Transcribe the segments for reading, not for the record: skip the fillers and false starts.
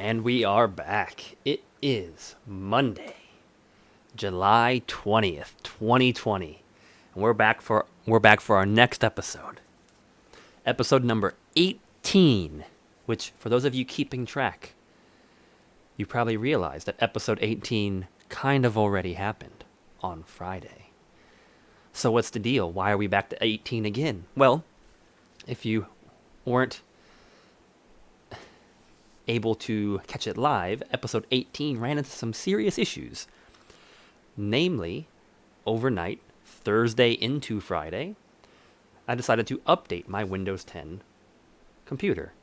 And we are back. It is Monday, July 20th, 2020. And we're back for our next episode. Episode number 18, which for those of you keeping track, you probably realized that episode 18 kind of already happened on Friday. So what's the deal? Why are we back to 18 again? Well, if you weren't able to catch it live, episode 18 ran into some serious issues. Namely, overnight, Thursday into Friday, I decided to update my Windows 10 computer.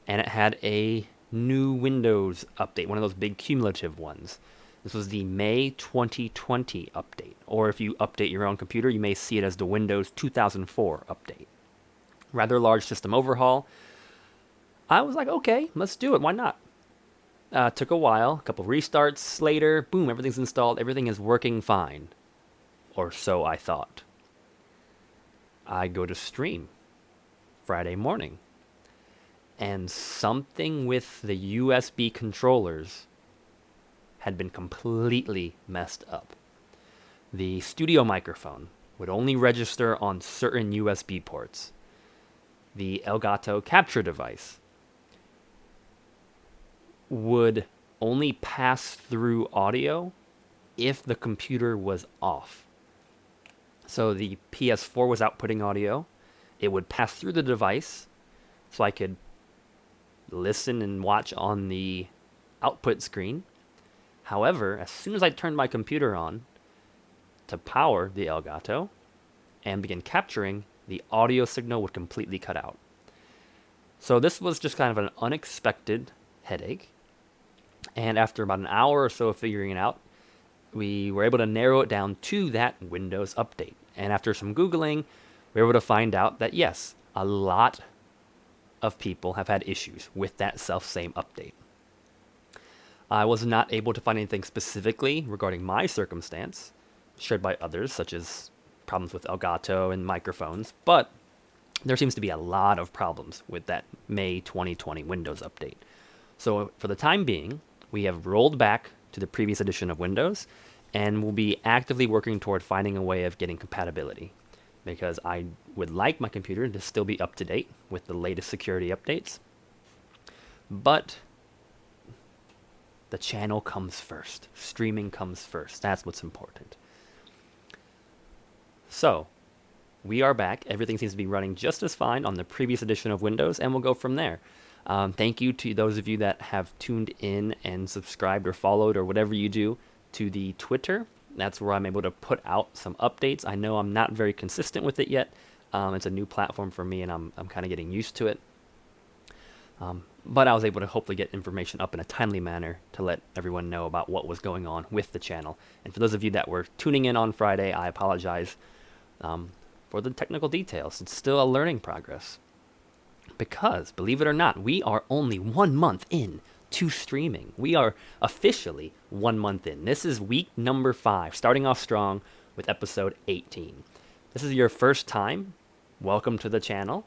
And it had a new Windows update, one of those big cumulative ones. This was the May 2020 update. Or if you update your own computer, you may see it as the Windows 2004 update. Rather large system overhaul. I was like, okay, let's do it. Why not? Took a while, a couple restarts later, boom, everything's installed. Everything is working fine. Or so I thought. I go to stream Friday morning. And something with the USB controllers had been completely messed up. The studio microphone would only register on certain USB ports. The Elgato capture device would only pass through audio if the computer was off. So the PS4 was outputting audio. It would pass through the device so I could listen and watch on the output screen. However, as soon as I turned my computer on to power the Elgato and begin capturing, the audio signal would completely cut out. So this was just kind of an unexpected headache. And after about an hour or so of figuring it out, we were able to narrow it down to that Windows update. And after some Googling, we were able to find out that yes, a lot of people have had issues with that self-same update. I was not able to find anything specifically regarding my circumstance, shared by others, such as problems with Elgato and microphones, but there seems to be a lot of problems with that May 2020 Windows update. So for the time being, we have rolled back to the previous edition of Windows, and we'll be actively working toward finding a way of getting compatibility, because I would like my computer to still be up to date with the latest security updates. But the channel comes first. Streaming comes first. That's what's important. So, we are back. Everything seems to be running just as fine on the previous edition of Windows, and we'll go from there. Thank you to those of you that have tuned in and subscribed or followed or whatever you do to the Twitter. That's where I'm able to put out some updates. I know I'm not very consistent with it yet. It's a new platform for me, and I'm kind of getting used to it. But I was able to hopefully get information up in a timely manner to let everyone know about what was going on with the channel. And for those of you that were tuning in on Friday, I apologize for the technical details. It's still a learning progress. Because, believe it or not, we are only 1 month in to streaming. We are officially 1 month in. This is week number 5, starting off strong with episode 18. This is your first time. Welcome to the channel.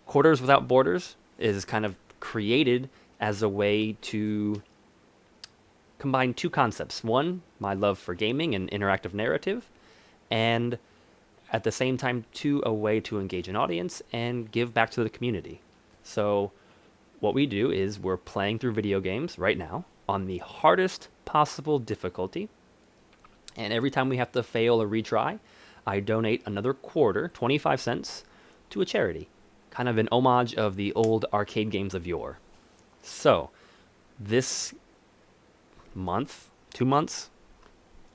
Quarters Without Borders is kind of created as a way to combine two concepts. One, my love for gaming and interactive narrative, and at the same time, two, a way to engage an audience and give back to the community. So what we do is we're playing through video games right now on the hardest possible difficulty. And every time we have to fail or retry, I donate another quarter, 25 cents, to a charity. Kind of an homage of the old arcade games of yore. So, this month, 2 months,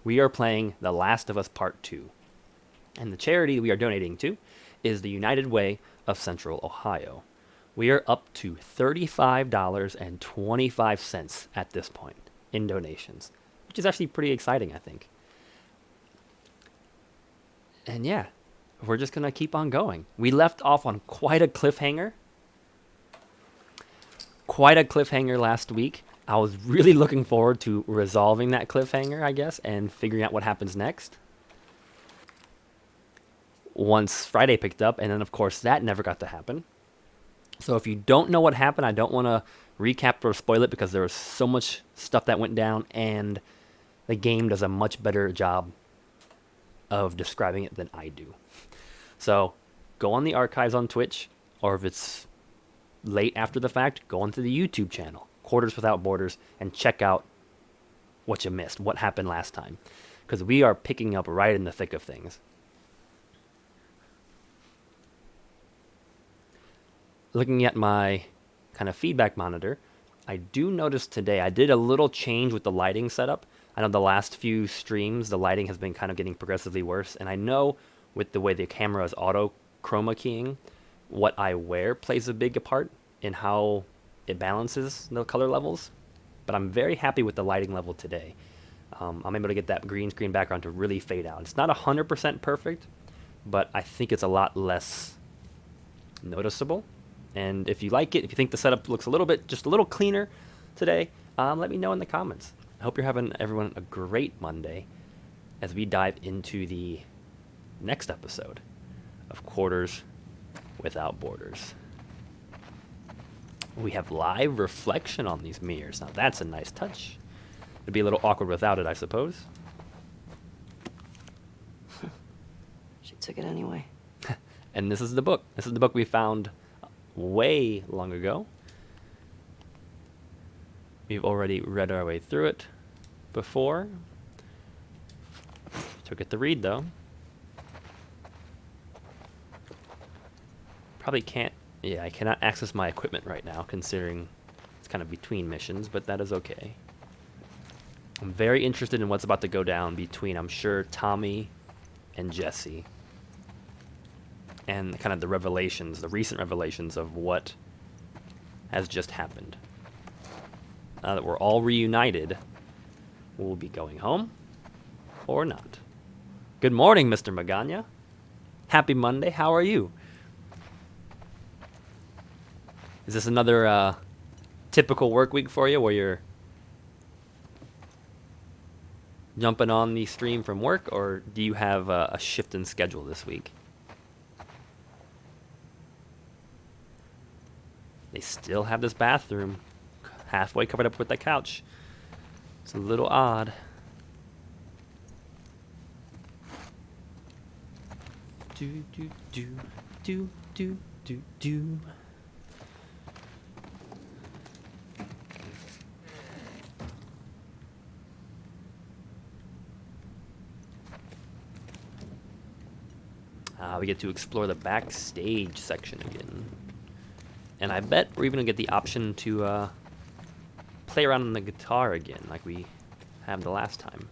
we are playing The Last of Us Part 2. And the charity we are donating to is the United Way of Central Ohio. We are up to $35.25 at this point in donations, which is actually pretty exciting, I think. And yeah, we're just going to keep on going. We left off on quite a cliffhanger. Last week. I was really looking forward to resolving that cliffhanger, I guess, and figuring out what happens next. Once Friday picked up, and then of course that never got to happen. So if you don't know what happened, I don't want to recap or spoil it because there was so much stuff that went down, and the game does a much better job of describing it than I do. So go on the archives on Twitch, or if it's late after the fact, go onto the YouTube channel, Quarters Without Borders, and check out what you missed, what happened last time. Because we are picking up right in the thick of things. Looking at my kind of feedback monitor, I do notice today I did a little change with the lighting setup. I know the last few streams, the lighting has been kind of getting progressively worse, and I know with the way the camera is auto chroma keying, what I wear plays a big part in how it balances the color levels. But I'm very happy with the lighting level today. I'm able to get that green screen background to really fade out. It's not 100% perfect, but I think it's a lot less noticeable. And if you like it, if you think the setup looks a little bit, just a little cleaner today, let me know in the comments. I hope you're having, everyone, a great Monday as we dive into the next episode of Quarters Without Borders. We have live reflection on these mirrors. Now that's a nice touch. It'd be a little awkward without it, I suppose. She took it anyway. And this is the book. This is the book we found way long ago. We've already read our way through it before. Took it to read, though. Probably can't... Yeah, I cannot access my equipment right now, considering it's kind of between missions, but that is okay. I'm very interested in what's about to go down between, I'm sure, Tommy and Jesse. And kind of the revelations, the recent revelations of what has just happened. Now that we're all reunited, we'll be going home or not. Good morning, Mr. Magana. Happy Monday. How are you? Is this another typical work week for you where you're jumping on the stream from work, or do you have a shift in schedule this week? They still have this bathroom halfway covered up with the couch. It's a little odd. Do do do do do do do. We get to explore the backstage section again. And I bet we're even going to get the option to play around on the guitar again, like we have the last time.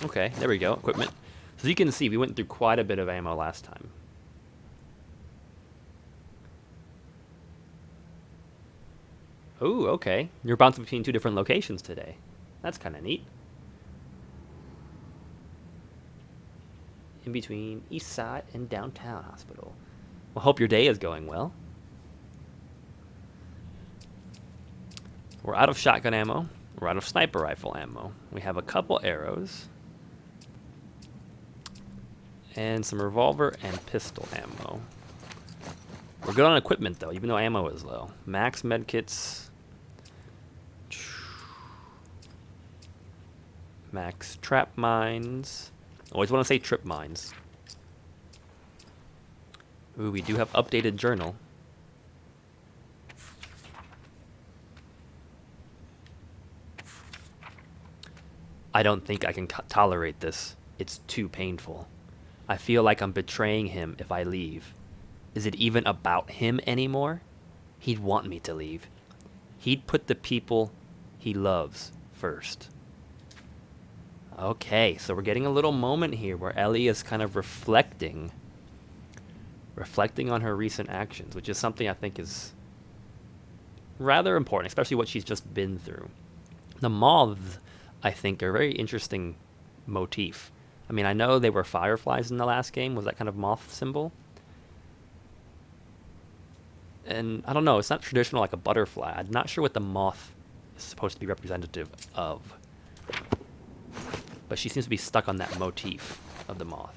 Okay, there we go, equipment. So you can see, we went through quite a bit of ammo last time. Ooh, okay. You're bouncing between two different locations today. That's kind of neat. In between East Side and Downtown Hospital. Well, hope your day is going well. We're out of shotgun ammo. We're out of sniper rifle ammo. We have a couple arrows. And some revolver and pistol ammo. We're good on equipment, though, even though ammo is low. Max medkits. Max trap mines. Always want to say trip mines. Ooh, we do have updated journal. I don't think I can tolerate this. It's too painful. I feel like I'm betraying him if I leave. Is it even about him anymore? He'd want me to leave. He'd put the people he loves first. Okay, so we're getting a little moment here where Ellie is kind of reflecting on her recent actions, which is something I think is rather important, especially what she's just been through. The moths, I think, are a very interesting motif. I mean, I know they were fireflies in the last game. Was that kind of moth symbol? And I don't know, it's not traditional like a butterfly. I'm not sure what the moth is supposed to be representative of. but she seems to be stuck on that motif of the moth.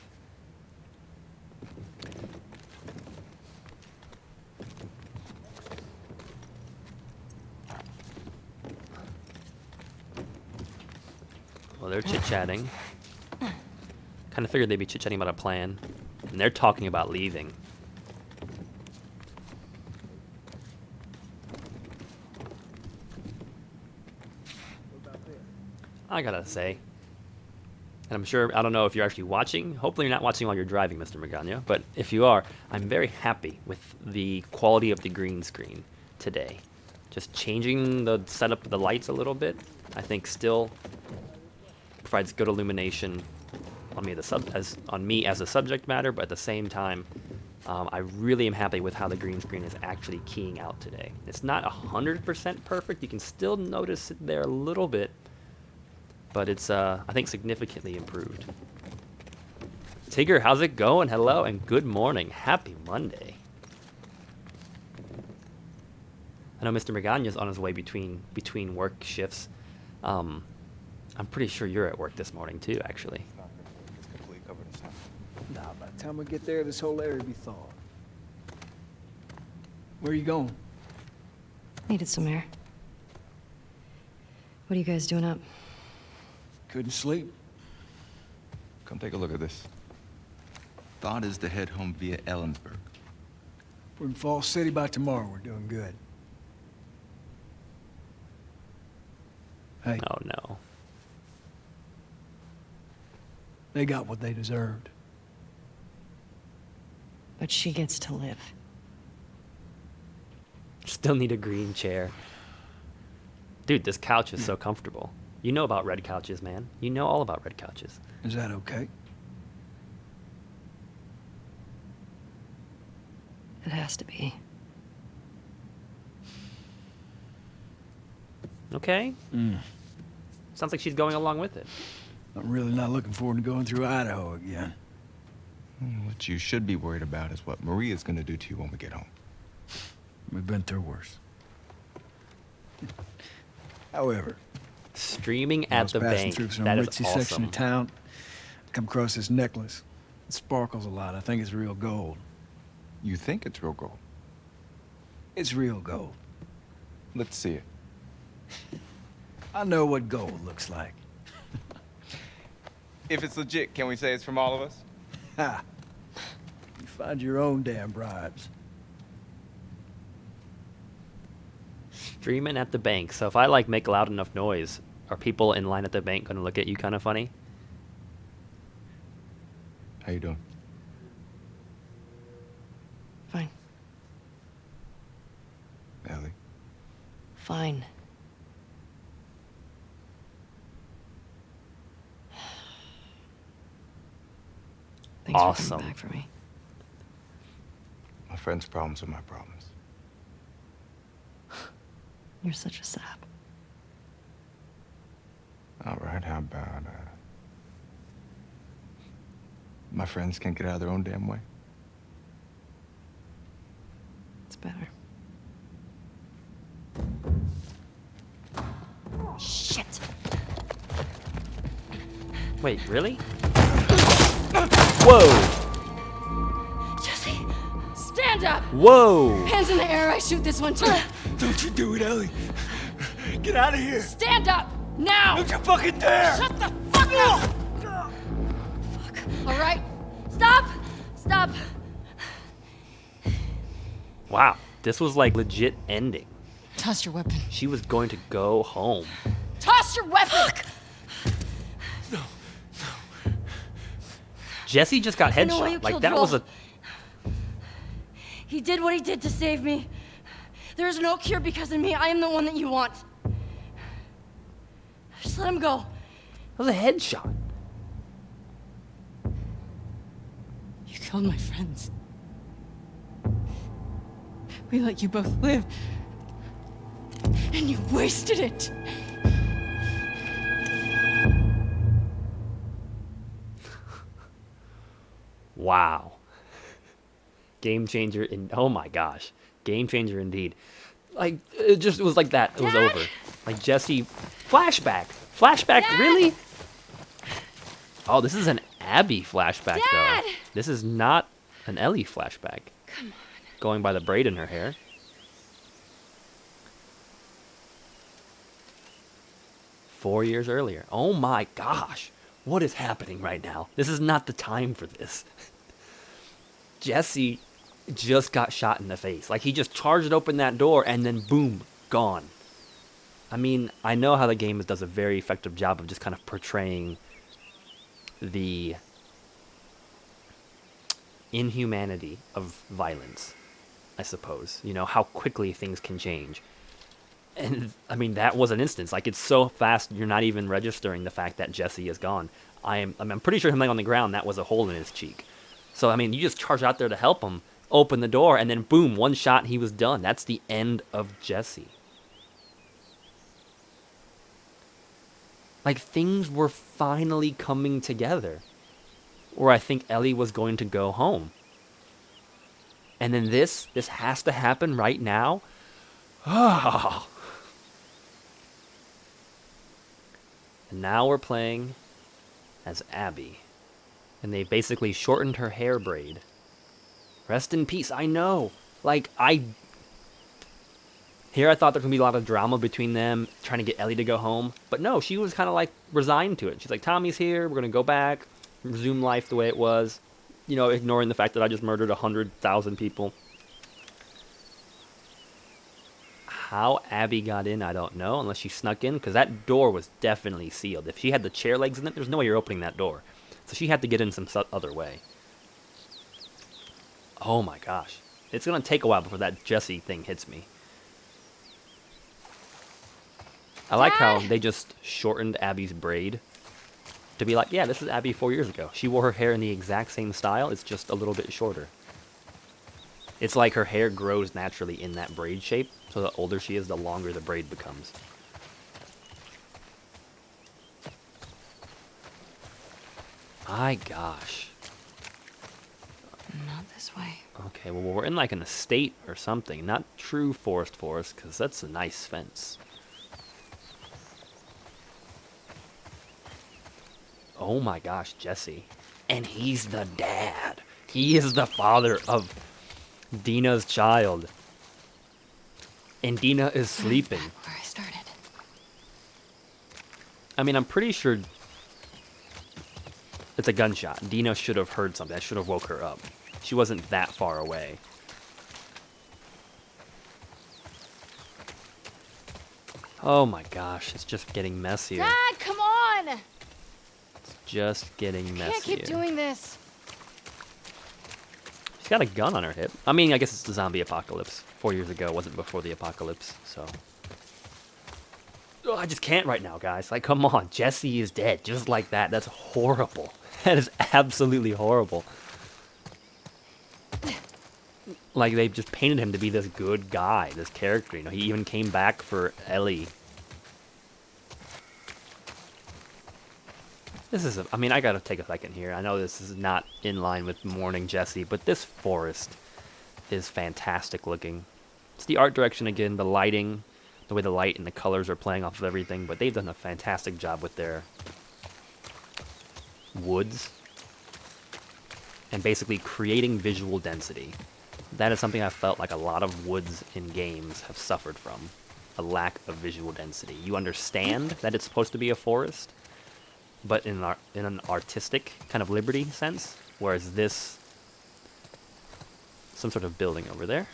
Well, they're chit-chatting. Kind of figured they'd be chit-chatting about a plan. And they're talking about leaving. I gotta say, and I'm sure, I don't know if you're actually watching. Hopefully you're not watching while you're driving, Mr. Magana. But if you are, I'm very happy with the quality of the green screen today. Just changing the setup of the lights a little bit, I think still provides good illumination on me, as a subject matter, but at the same time, I really am happy with how the green screen is actually keying out today. It's not 100% perfect. You can still notice it there a little bit, but it's, I think, significantly improved. Tigger, how's it going? Hello and good morning. Happy Monday. I know Mr. Magana's on his way between work shifts. I'm pretty sure you're at work this morning too, actually. It's completely covered in snow. Nah, by the time we get there, this whole area will be thawed. Where are you going? Needed some air. What are you guys doing up? Couldn't sleep. Come take a look at this. Thought is to head home via Ellensburg. We're in Falls City by tomorrow. We're doing good. Hey, Oh no. they got what they deserved. But she gets to live. Still need a green chair. Dude, this couch is so comfortable. You know about red couches, man. You know all about red couches. Is that okay? It has to be. Okay. Sounds like she's going along with it. I'm really not looking forward to going through Idaho again. What you should be worried about is what Maria's gonna do to you when we get home. We've been through worse. However, Streaming I at was the passing bank. through some That is ritzy section awesome. of town. Come across this necklace. It sparkles a lot. I think it's real gold. You think it's real gold? It's real gold. Let's see it. I know what gold looks like. If it's legit, can we say it's from all of us? Ha! You find your own damn bribes. Streaming at the bank. So if I like make loud enough noise, are people in line at the bank going to look at you kind of funny? How you doing? Fine. Ellie? Fine. Thanks for Awesome. coming back for me. My friend's problems are my problems. You're such a sap. All right, how about, my friends can't get out of their own damn way? It's better. Shit! Wait, really? Whoa! Jesse! Stand up! Whoa! Hands in the air, I shoot this one too. Don't you do it, Ellie. Get out of here. Stand up! Now! Don't you fucking dare! Shut the fuck up! Fuck. All right. Stop! Stop! Wow, this was like legit ending. Toss your weapon. She was going to go home. Toss your weapon! Jesse just got I know why you headshot. Like killed that was Joel. a He did what he did to save me. There is no cure because of me. I am the one that you want. Just let him go. that was a headshot. You killed my friends. We let you both live. And you wasted it. Wow. Game changer in oh my gosh. Game changer indeed. Like it was like that. It was Dad? over. Like Jesse flashback. Flashback, Dad? really? Oh, this is an Abby flashback, Dad! though. This is not an Ellie flashback. Come on. Going by the braid in her hair. Four years earlier. Oh my gosh. What is happening right now? This is not the time for this. Jesse just got shot in the face. Like, he just charged open that door and then boom, gone. I mean, I know how the game does a very effective job of just kind of portraying the inhumanity of violence, I suppose. You know, how quickly things can change. And, I mean, that was an instance. Like, it's so fast, you're not even registering the fact that Jesse is gone. I'm pretty sure him laying on the ground, that was a hole in his cheek. So, I mean, you just charge out there to help him, open the door, and then boom, one shot, he was done. That's the end of Jesse. Like, things were finally coming together. Where I think Ellie was going to go home. And then this has to happen right now? Oh. And now we're playing as Abby. And they basically shortened her hair braid. Rest in peace, I know. Like, Here I thought there was going to be a lot of drama between them, trying to get Ellie to go home. But no, she was kind of like resigned to it. She's like, Tommy's here, we're going to go back, resume life the way it was. You know, ignoring the fact that I just murdered 100,000 people. How Abby got in, I don't know, unless she snuck in, because that door was definitely sealed. If she had the chair legs in it, there's no way you're opening that door. So she had to get in some other way. Oh my gosh. It's going to take a while before that Jesse thing hits me. I like how they just shortened Abby's braid to be like, yeah, this is Abby 4 years ago. She wore her hair in the exact same style, it's just a little bit shorter. It's like her hair grows naturally in that braid shape, so the older she is, the longer the braid becomes. My gosh. Not this way. Okay, well, we're in like an estate or something. Not true forest, because that's a nice fence. Oh my gosh, Jesse. And he's the dad. He is the father of Dina's child. And Dina is sleeping. Back where I started. I mean, I'm pretty sure it's a gunshot. Dina should have heard something. I should have woke her up. She wasn't that far away. Oh my gosh, it's just getting messier. Dad, come on! Just getting messier. I can't keep doing this. She's got a gun on her hip. I mean, I guess it's the zombie apocalypse. 4 years ago, it wasn't before the apocalypse, so. Oh, I just can't right now, guys. Like, come on. Jesse is dead, just like that. That's horrible. That is absolutely horrible. Like, they just painted him to be this good guy, this character. You know, he even came back for Ellie. This is, I mean, I gotta take a second here. I know this is not in line with Mourning Jesse, but this forest is fantastic looking. It's the art direction again, the lighting, the way the light and the colors are playing off of everything, but they've done a fantastic job with their woods and basically creating visual density. That is something I felt like a lot of woods in games have suffered from. A lack of visual density. You understand that it's supposed to be a forest, but in an artistic kind of liberty sense, whereas this, some sort of building over there,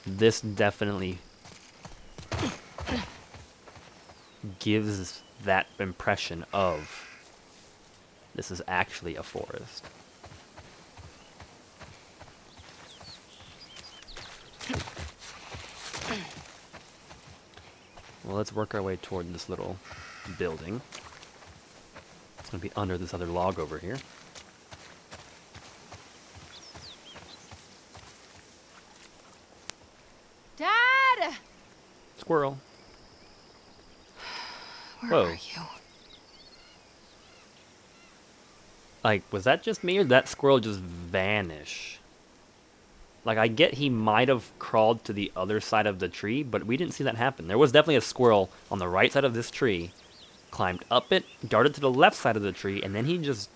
this definitely gives that impression of this is actually a forest. Well, let's work our way toward this little building. It's going to be under this other log over here. Dad! Squirrel. Where Whoa. are you? Like, was that just me or did that squirrel just vanish? Like, I get he might have crawled to the other side of the tree, but we didn't see that happen. There was definitely a squirrel on the right side of this tree, climbed up it, darted to the left side of the tree, and then he just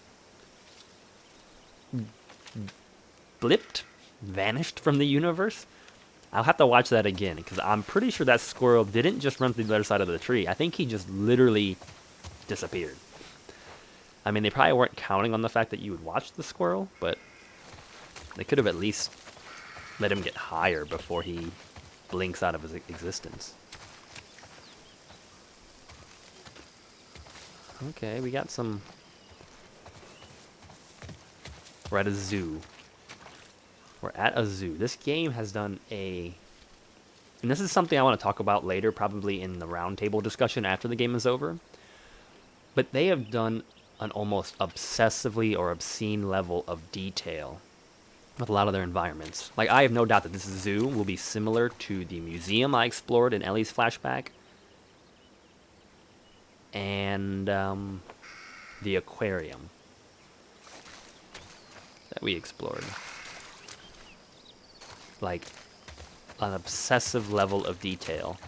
blipped, vanished from the universe. I'll have to watch that again, because I'm pretty sure that squirrel didn't just run to the other side of the tree. I think he just literally disappeared. I mean, they probably weren't counting on the fact that you would watch the squirrel, but they could have at least let him get higher before he blinks out of his existence. Okay, we got some... We're at a zoo. We're at a zoo. This game has done a... And this is something I want to talk about later, probably in the roundtable discussion after the game is over. But they have done an almost obsessively or obscene level of detail with a lot of their environments. Like, I have no doubt that this zoo will be similar to the museum I explored in Ellie's flashback. And the aquarium that we explored. Like, an obsessive level of detail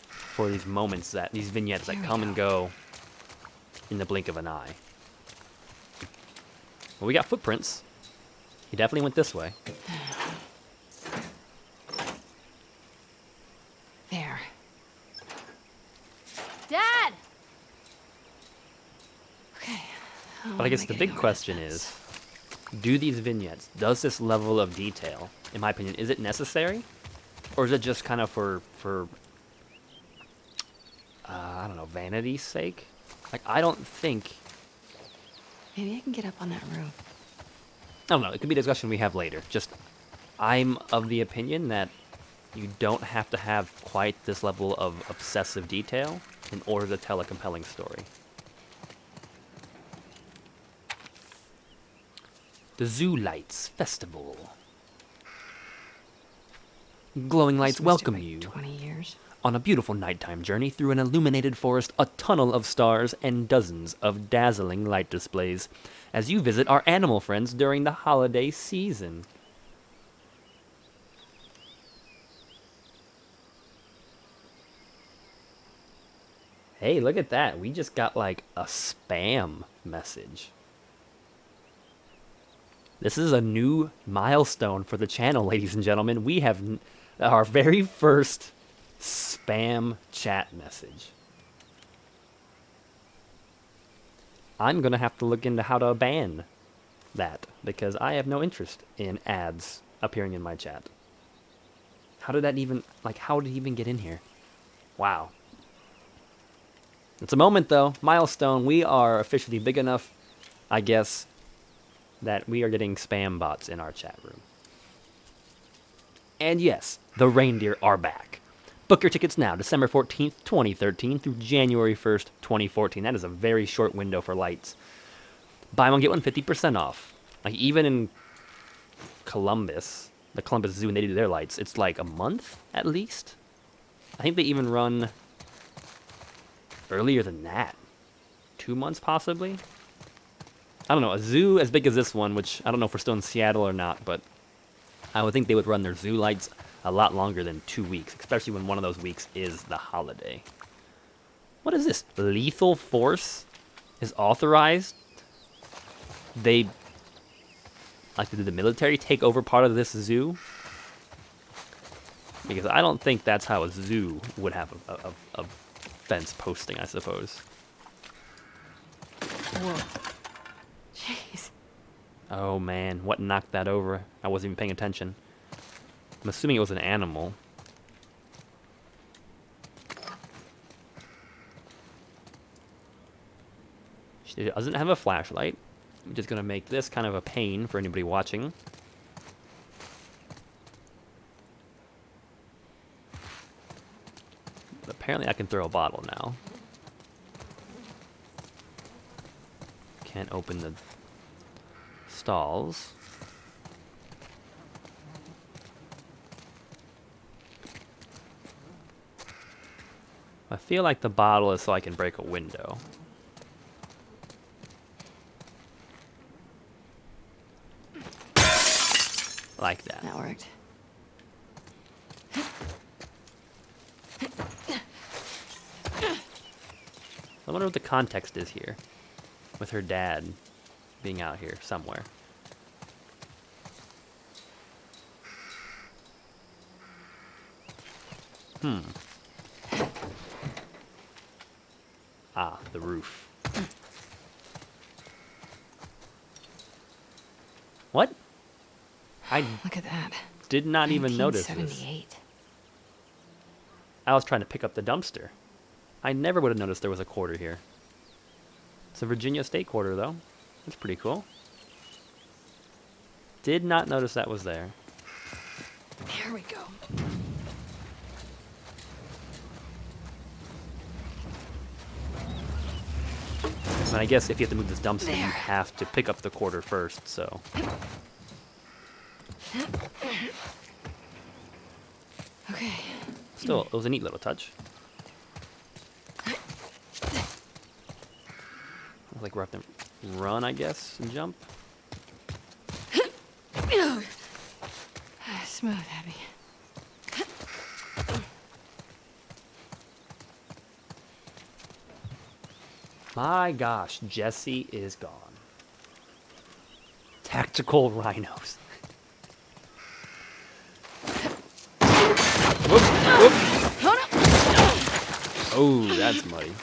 for these moments, that these vignettes that come and go in the blink of an eye. Well, we got footprints. He definitely went this way. There. Dad! Okay. But I guess the big question is, do these vignettes, does this level of detail, in my opinion, is it necessary? Or is it just kind of for I don't know, vanity's sake? Like, I don't think... Maybe I can get up on that roof. I don't know, it could be a discussion we have later. Just, I'm of the opinion that you don't have to have quite this level of obsessive detail in order to tell a compelling story. The Zoo Lights Festival. Glowing lights welcome you 20 years. on a beautiful nighttime journey through an illuminated forest, a tunnel of stars, and dozens of dazzling light displays as you visit our animal friends during the holiday season. Hey, look at that. We just got like a spam message. This is a new milestone for the channel, ladies and gentlemen. We have our very first spam chat message. I'm going to have to look into how to ban that, because I have no interest in ads appearing in my chat. How did that even, like, how did he even get in here? Wow. It's a moment, though. Milestone. We are officially big enough, I guess, that we are getting spam bots in our chat room. And yes, the reindeer are back. Book your tickets now, December 14th, 2013 through January 1st, 2014. That is a very short window for lights. Buy one, get one 50% off. Like, even in Columbus, the Columbus Zoo, when they do their lights, it's like a month at least. I think they even run earlier than that. 2 months possibly. I don't know, a zoo as big as this one, which I don't know if we're still in Seattle or not, but I would think they would run their zoo lights a lot longer than 2 weeks, especially when one of those weeks is the holiday. What is this? Lethal force is authorized? They, like, did the military take over part of this zoo? Because I don't think that's how a zoo would have a fence posting, I suppose. Whoa. Jeez. Oh man, what knocked that over? I wasn't even paying attention. I'm assuming it was an animal. She doesn't have a flashlight. I'm just gonna make this kind of a pain for anybody watching. But apparently I can throw a bottle now. Can't open the stalls. I feel like the bottle is so I can break a window. Like that. That worked. I wonder what the context is here with her dad. being out here somewhere. Ah, the roof. What? I Look at that. did not even notice this. 1978. I was trying to pick up the dumpster. I never would have noticed there was a quarter here. It's a Virginia State quarter, though. That's pretty cool. Did not notice that was there. Here we go. And I guess if you have to move this dumpster, you There. have to pick up the quarter first, so. Okay. Still, it was a neat little touch. Like we're have to run, I guess, and jump. Smooth, Abby. My gosh, Jesse is gone. Tactical rhinos. Whoop, whoop. Oh, that's muddy.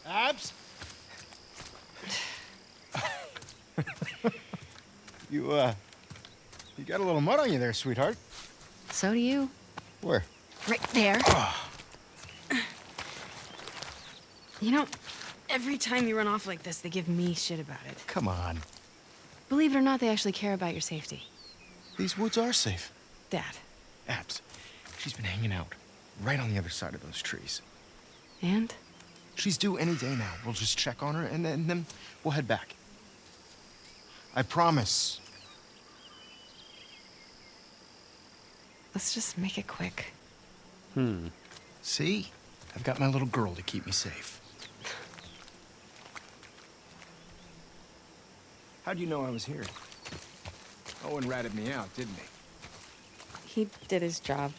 Abs? You got a little mud on you there, sweetheart. So do you. Where? Right there. You know, every time you run off like this, they give me shit about it. Come on. Believe it or not, they actually care about your safety. These woods are safe. Dad. Abs, she's been hanging out right on the other side of those trees. And? She's due any day now. We'll just check on her, and then we'll head back. I promise. Let's just make it quick. See? I've got my little girl to keep me safe. How'd you know I was here? Owen ratted me out, didn't he? He did his job.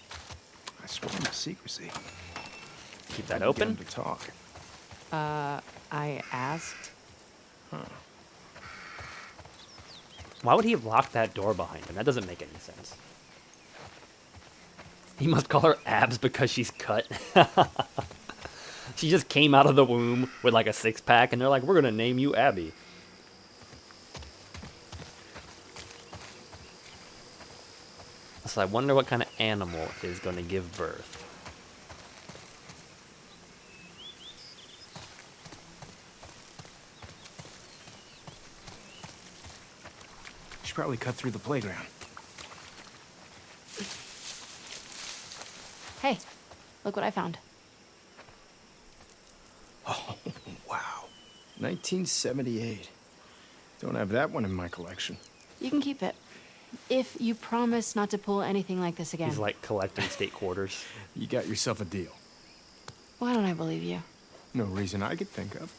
I swore him to secrecy. Keep that How'd you get open. him to talk. I asked. Why would he have locked that door behind him? That doesn't make any sense. He must call her Abs because she's cut. She just came out of the womb with like a six-pack, and they're like, we're going to name you Abby. So I wonder what kind of animal is going to give birth. She probably cut through the playground. Hey, look what I found. Oh, wow. 1978. Don't have that one in my collection. You can keep it. If you promise not to pull anything like this again. He's like collecting state quarters. You got yourself a deal. Why don't I believe you? No reason I could think of.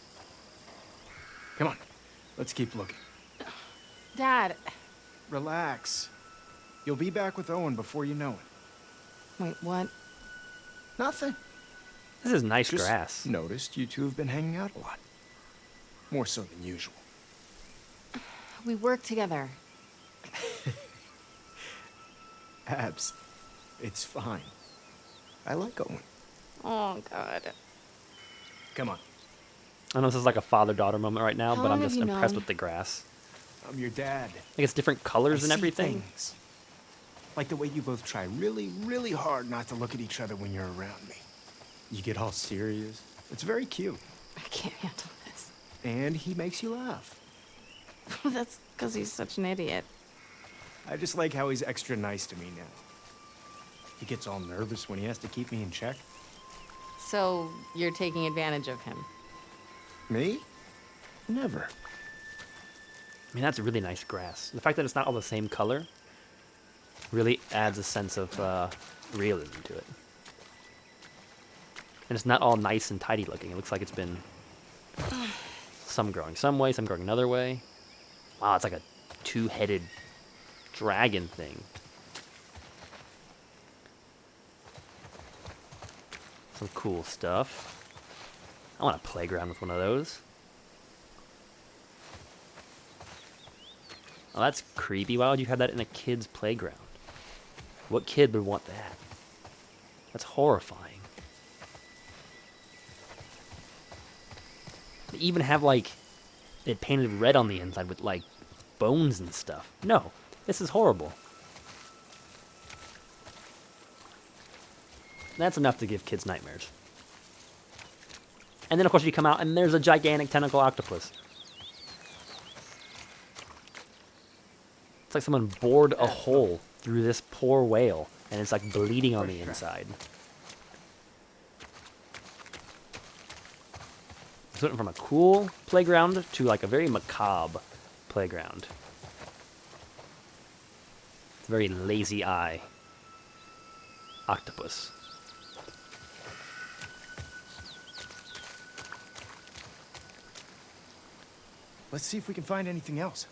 Come on, let's keep looking. Dad. Relax. You'll be back with Owen before you know it. Wait, what? Nothing. This is nice Just grass. noticed you two have been hanging out a lot. More so than usual. We work together. Abs, it's fine. I like Owen. Oh, God. Come on. I know this is like a father-daughter moment right now, How but I'm long just have you impressed known? with the grass. I'm your dad. Like it's different colors I and see everything. things. Like the way you both try really, really hard not to look at each other when you're around me. You get all serious. It's very cute. I can't handle this. And he makes you laugh. That's because he's such an idiot. I just like how he's extra nice to me now. He gets all nervous when he has to keep me in check. So, you're taking advantage of him? Me? Never. I mean, that's really nice grass. The fact that it's not all the same color really adds a sense of realism to it. And it's not all nice and tidy looking. It looks like it's been some growing some way, some growing another way. Wow, it's like a two-headed dragon thing. Some cool stuff. I want a playground with one of those. Oh, that's creepy. Why would you have that in a kid's playground? What kid would want that? That's horrifying. They even have, like, it painted red on the inside with, like, bones and stuff. No, this is horrible. That's enough to give kids nightmares. And then, of course, you come out and there's a gigantic tentacle octopus. It's like someone bored a hole through this poor whale, and it's like bleeding on the inside. So it went from a cool playground to like a very macabre playground. It's a very lazy eye octopus. Let's see if we can find anything else.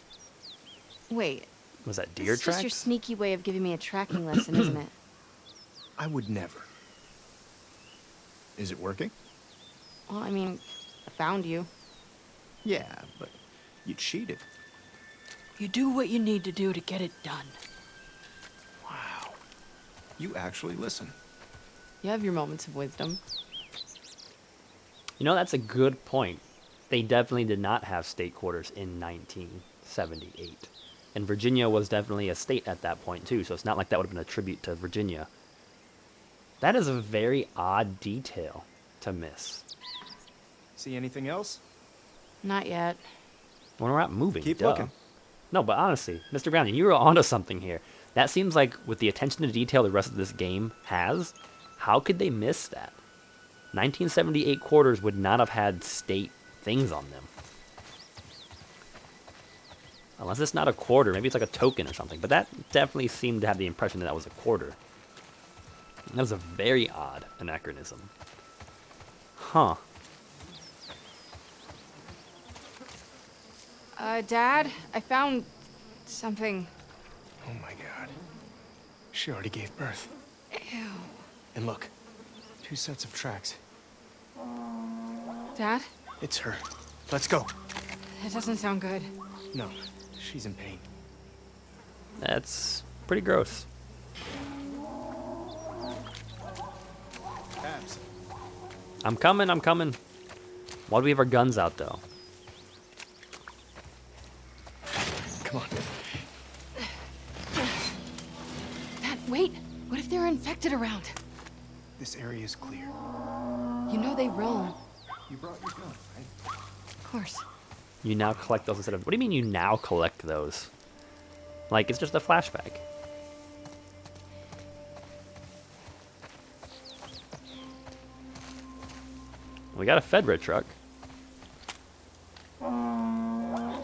Wait, Was that this deer is tracks? just your sneaky way of giving me a tracking lesson, isn't it? I would never. Is it working? Well, I mean, I found you. Yeah, but you cheated. You do what you need to do to get it done. Wow. You actually listen. You have your moments of wisdom. You know, that's a good point. They definitely did not have state quarters in 1978. And Virginia was definitely a state at that point, too, so it's not like that would have been a tribute to Virginia. That is a very odd detail to miss. See anything else? Not yet. When we're out moving, Keep duh. looking. No, but honestly, Mr. Browning, you were onto something here. That seems like, with the attention to detail the rest of this game has, how could they miss that? 1978 quarters would not have had state things on them. Unless it's not a quarter, maybe it's like a token or something. But that definitely seemed to have the impression that that was a quarter. That was a very odd anachronism. Huh. Dad, I found something. Oh my god. She already gave birth. Ew. And look, 2 sets of tracks. Dad? It's her. Let's go. That doesn't sound good. No, she's in pain. That's pretty gross. Abs. I'm coming, I'm coming. Why do we have our guns out, though? Come on. Dad, wait! What if they're infected around? This area is clear. You know they roam. You brought your gun, right? Of course. You now collect those instead of... What do you mean you now collect those? Like, it's just a flashback. We got a Fedra truck.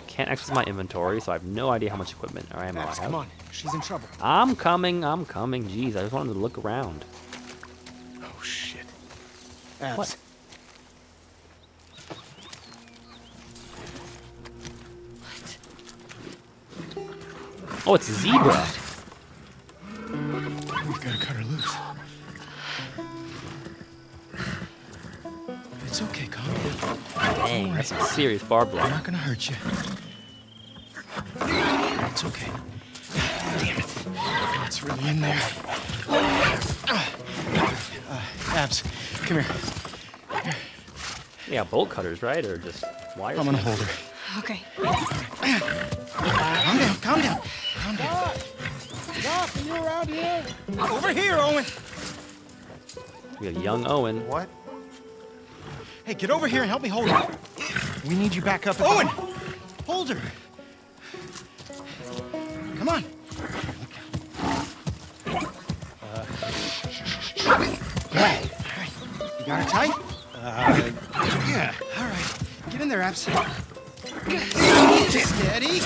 Can't access my inventory, so I have no idea how much equipment or ammo I Abs, have. come on. She's in trouble. I'm coming, I'm coming. Jeez, I just wanted to look around. Oh, shit. Abs. What? Oh, it's Zebra. We've got to cut her loose. It's okay, calm down. Dang, that's some serious barbed We're wire. not gonna hurt you. It's okay. Damn it. It's really in there. Abs, come here. Yeah, bolt cutters, right? Or just wires? I'm gonna hold her. Okay. Calm down, calm down. Calm down. Doc, are you around here? Over here, Owen. We have young Owen. What? Hey, get over here and help me hold her. We need you back up. Owen! Hold her. Come on. All right. You got her tight? Yeah. All right. Get in there, Abs. Steady.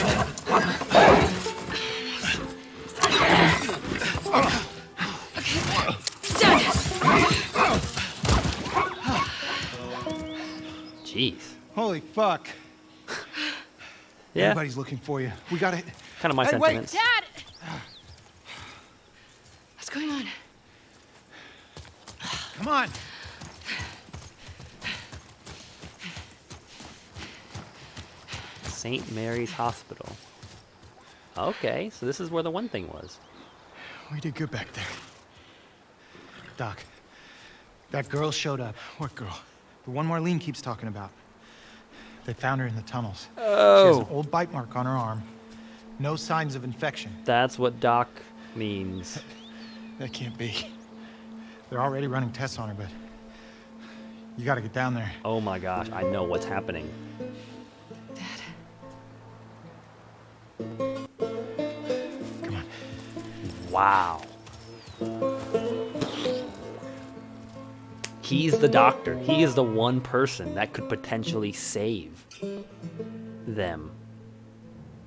Jeez. Holy fuck. Yeah, Everybody's looking for you. We gotta... kind of my Hey, wait. sentiments. Dad! What's going on? Come on. St. Mary's Hospital. Okay, so this is where the one thing was. We did good back there. Doc, that girl showed up. What girl? The one Marlene keeps talking about. They found her in the tunnels. She has an old bite mark on her arm. No signs of infection. That's what Doc means. That can't be. They're already running tests on her, but you gotta get down there. Oh my gosh, I know what's happening. Dad. Come on. Wow. He's the doctor. He is the one person that could potentially save them.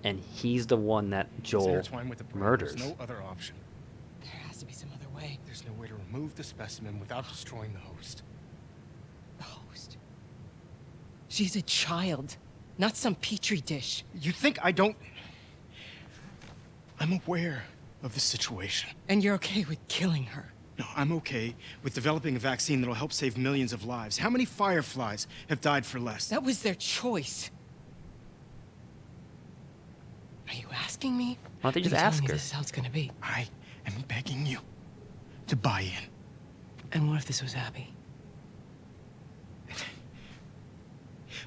And he's the one that Joel Intertwined with the brain. murders. There's no other option. There has to be some other way. There's no way to remove the specimen without destroying the host. The host. She's a child, not some petri dish. You think I don't... I'm aware of the situation. And you're okay with killing her. No, I'm okay with developing a vaccine that'll help save millions of lives. How many fireflies have died for less? That was their choice. Are you asking me? Why don't they just Are you telling ask me her? This is how it's gonna be. I am begging you to buy in. And what if this was Abby?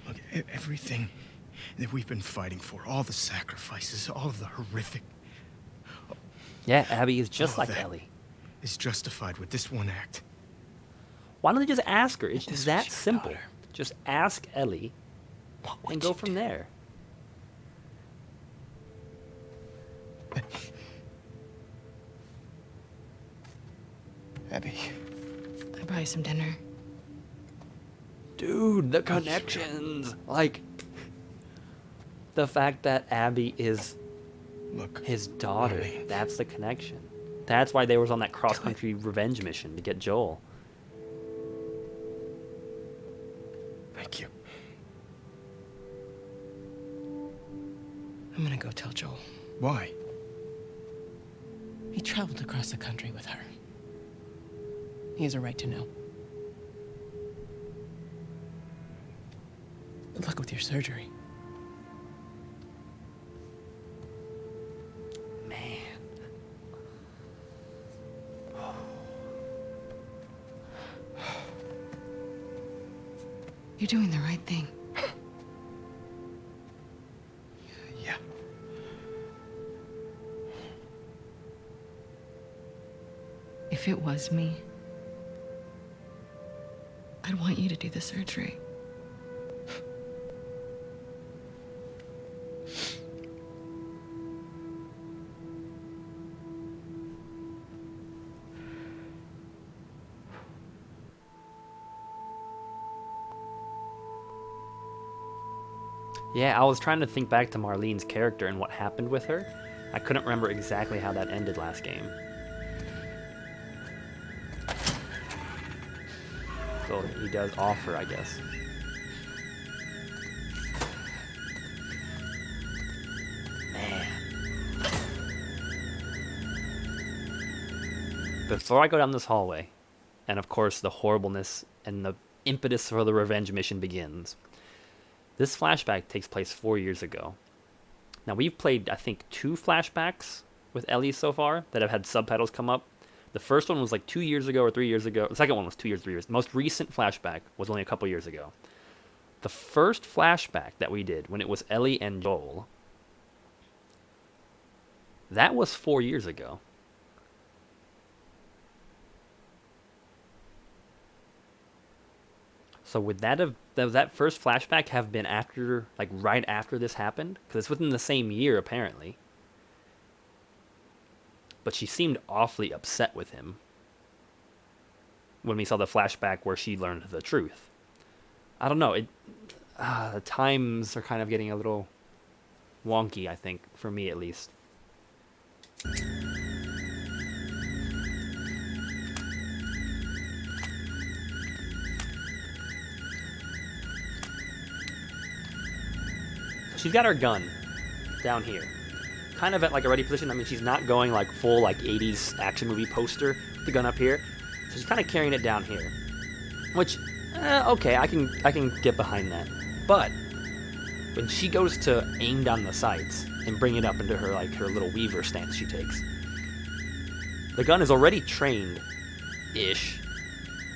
Look, everything that we've been fighting for, all the sacrifices, all of the horrific, Yeah, Abby is just all like that Ellie. is justified with this one act. Why don't they just ask her? It's This that was your simple. daughter. Just ask Ellie What would and go you from do? there. Abby. I buy you some dinner. Dude, the connections. Like, the fact that Abby is Look, his daughter. Marlene. That's the connection. That's why they was on that cross-country revenge mission to get Joel. Thank you. I'm gonna go tell Joel. Why? He traveled across the country with her. He has a right to know. Good luck with your surgery. Man. You're doing the right thing. Yeah. If it was me, I'd want you to do the surgery. Yeah, I was trying to think back to Marlene's character and what happened with her. I couldn't remember exactly how that ended last game. So he does offer, I guess. Man. Before I go down this hallway, and of course the horribleness and the impetus for the revenge mission begins, this flashback takes place 4 years ago. Now, we've played, I think, 2 flashbacks with Ellie so far that have had subtitles come up. The first one was like 2 years ago or 3 years ago. The second one was 2 years, 3 years. The most recent flashback was only a couple years ago. The first flashback that we did, when it was Ellie and Joel, that was 4 years ago. So would that first flashback have been after, like right after this happened? Because it's within the same year, apparently. But she seemed awfully upset with him when we saw the flashback where she learned the truth. I don't know. The times are kind of getting a little wonky, I think, for me at least. She's got her gun down here, kind of at like a ready position. I mean, she's not going like full like 80s action movie poster with the gun up here, so she's kind of carrying it down here, which okay, I can get behind that. But when she goes to aim down the sights, and bring it up into her like her little weaver stance she takes. The gun is already trained-ish.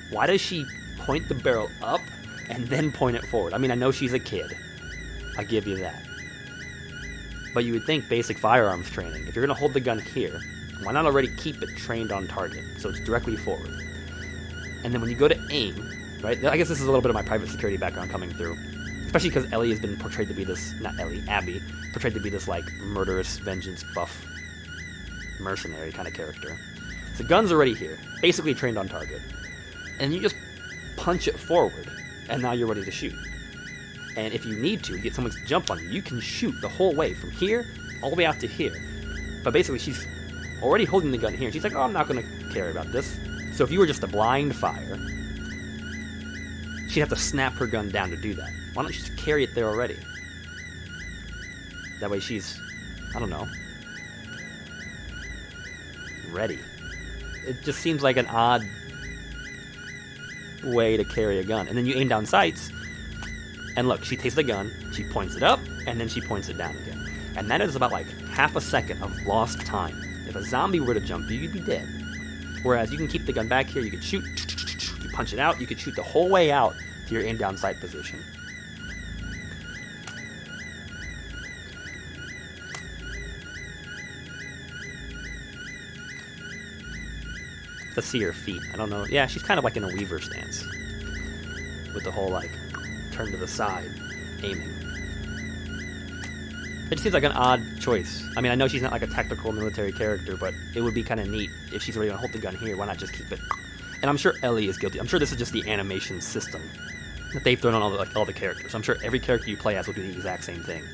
Why does she point the barrel up and then point it forward? I mean, I know she's a kid. I give you that. But you would think basic firearms training, if you're going to hold the gun here, why not already keep it trained on target so it's directly forward? And then when you go to aim, right? I guess this is a little bit of my private security background coming through. Especially because Ellie has been portrayed to be this, not Ellie, Abby, portrayed to be this like murderous, vengeance buff, mercenary kind of character. So gun's already here, basically trained on target. And you just punch it forward, and now you're ready to shoot. And if you need to get someone to jump on you, you can shoot the whole way from here all the way out to here. But basically she's already holding the gun here. She's like, oh, I'm not going to care about this. So if you were just a blind fire, she'd have to snap her gun down to do that. Why don't you just carry it there already? That way she's, I don't know, ready. It just seems like an odd way to carry a gun. And then you aim down sights, and look, she takes the gun, she points it up, and then she points it down again. And that is about like half a second of lost time. If a zombie were to jump you, you'd be dead. Whereas you can keep the gun back here, you could shoot, you punch it out, you could shoot the whole way out to your aim down sight position. To see her feet. I don't know. Yeah, she's kind of like in a weaver stance. With the whole, like, turn to the side, aiming. It just seems like an odd choice. I mean, I know she's not like a tactical military character, but it would be kind of neat if she's already going to hold the gun here. Why not just keep it? And I'm sure Ellie is guilty. I'm sure this is just the animation system that they've thrown on all the characters. I'm sure every character you play as will do the exact same thing.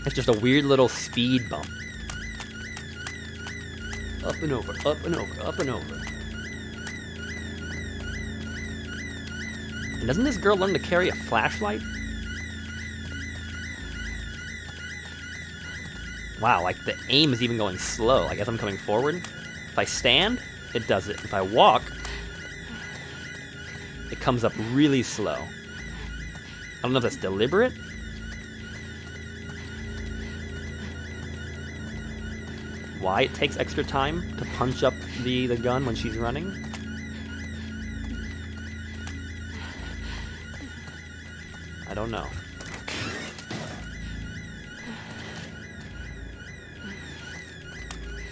It's just a weird little speed bump. Up and over, up and over, up and over. And doesn't this girl learn to carry a flashlight? Wow, like the aim is even going slow. Like as I'm coming forward, if I stand, it does it. If I walk, it comes up really slow. I don't know if that's deliberate. Why it takes extra time to punch up the gun when she's running. I don't know.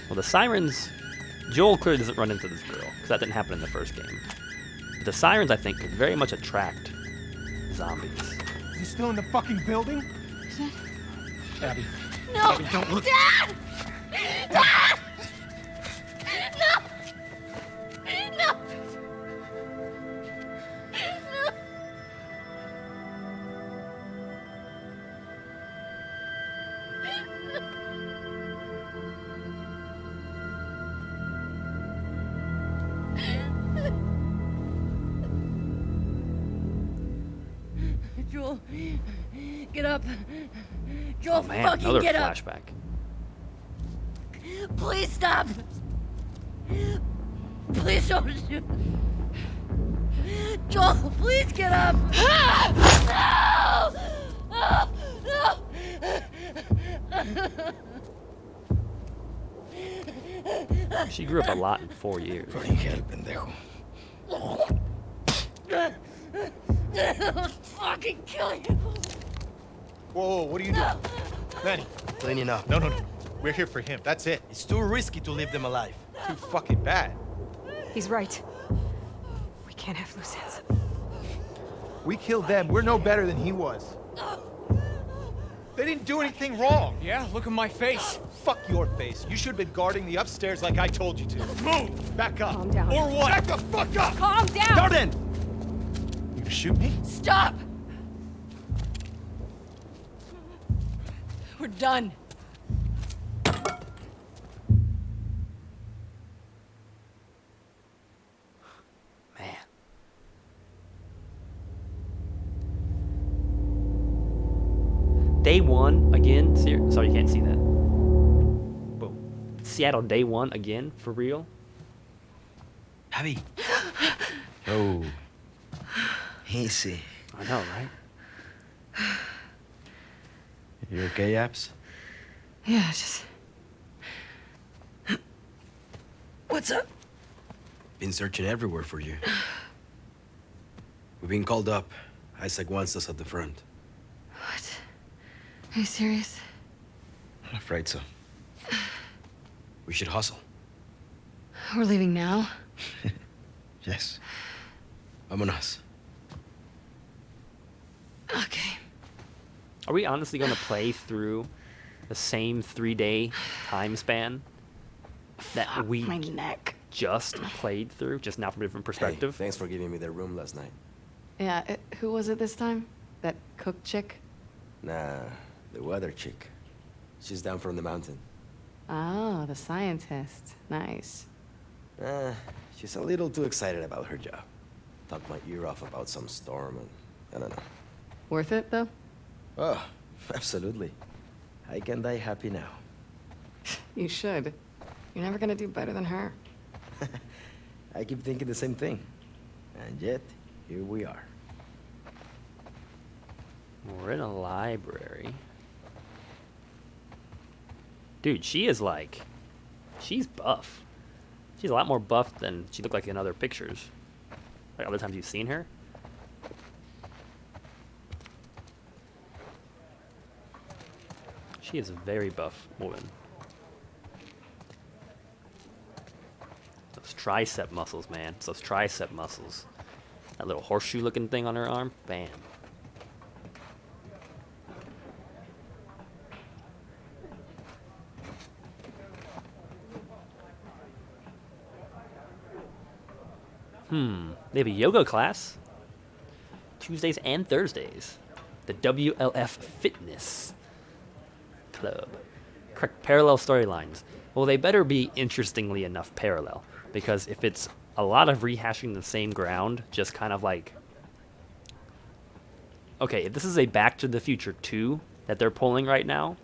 Well, the sirens... Joel clearly doesn't run into this girl, because that didn't happen in the first game. But the sirens, I think, could very much attract zombies. Is he still in the fucking building? Abby. No! Abby, don't look. Dad! Dad! No! No! No! Joel, get up. Joel, Oh man, fucking another get up. flashback. Please stop. Please don't shoot. Joel, please get up. No! No! She grew up a lot in 4 years. I'll fucking kill you. Whoa, what are you doing? Lenny. Lenny, no. No, no, no. We're here for him. That's it. It's too risky to leave them alive. Too fucking bad. He's right. We can't have loose ends. We killed them. We're no better than he was. They didn't do anything wrong. Yeah, look at my face. Fuck your face. You should have been guarding the upstairs like I told you to. Move! Back up. Calm down. Or what? Back the fuck up! Calm down! Darden! You gonna shoot me? Stop! We're done. Man. Day one again. Sorry, you can't see that. Boom. Seattle day one again, for real. Abby. Oh. Easy. I know, right? You okay, Abs? Yeah, just. What's up? Been searching everywhere for you. We've been called up. Isaac wants us at the front. What? Are you serious? I'm afraid so. We should hustle. We're leaving now? Yes. Vámonos. Okay. Are we honestly going to play through the same 3-day time span that we My neck. just played through, just now from a different perspective? Hey, thanks for giving me the room last night. Yeah, who was it this time? That cook chick? Nah, the weather chick. She's down from the mountain. Oh, the scientist. Nice. She's a little too excited about her job. Talked my ear off about some storm and I don't know. Worth it, though? Oh, absolutely. I can die happy now. You should. You're never gonna do better than her. I keep thinking the same thing. And yet, here we are. We're in a library. Dude, she is like... She's buff. She's a lot more buff than she looked like in other pictures. Like other times you've seen her. She is a very buff woman. Those tricep muscles, man. It's those tricep muscles. That little horseshoe looking thing on her arm. Bam. They have a yoga class. Tuesdays and Thursdays. The WLF Fitness Club. Correct. Parallel storylines. Well, they better be interestingly enough parallel. Because if it's a lot of rehashing the same ground, just kind of like... Okay, if this is a Back to the Future 2 that they're pulling right now,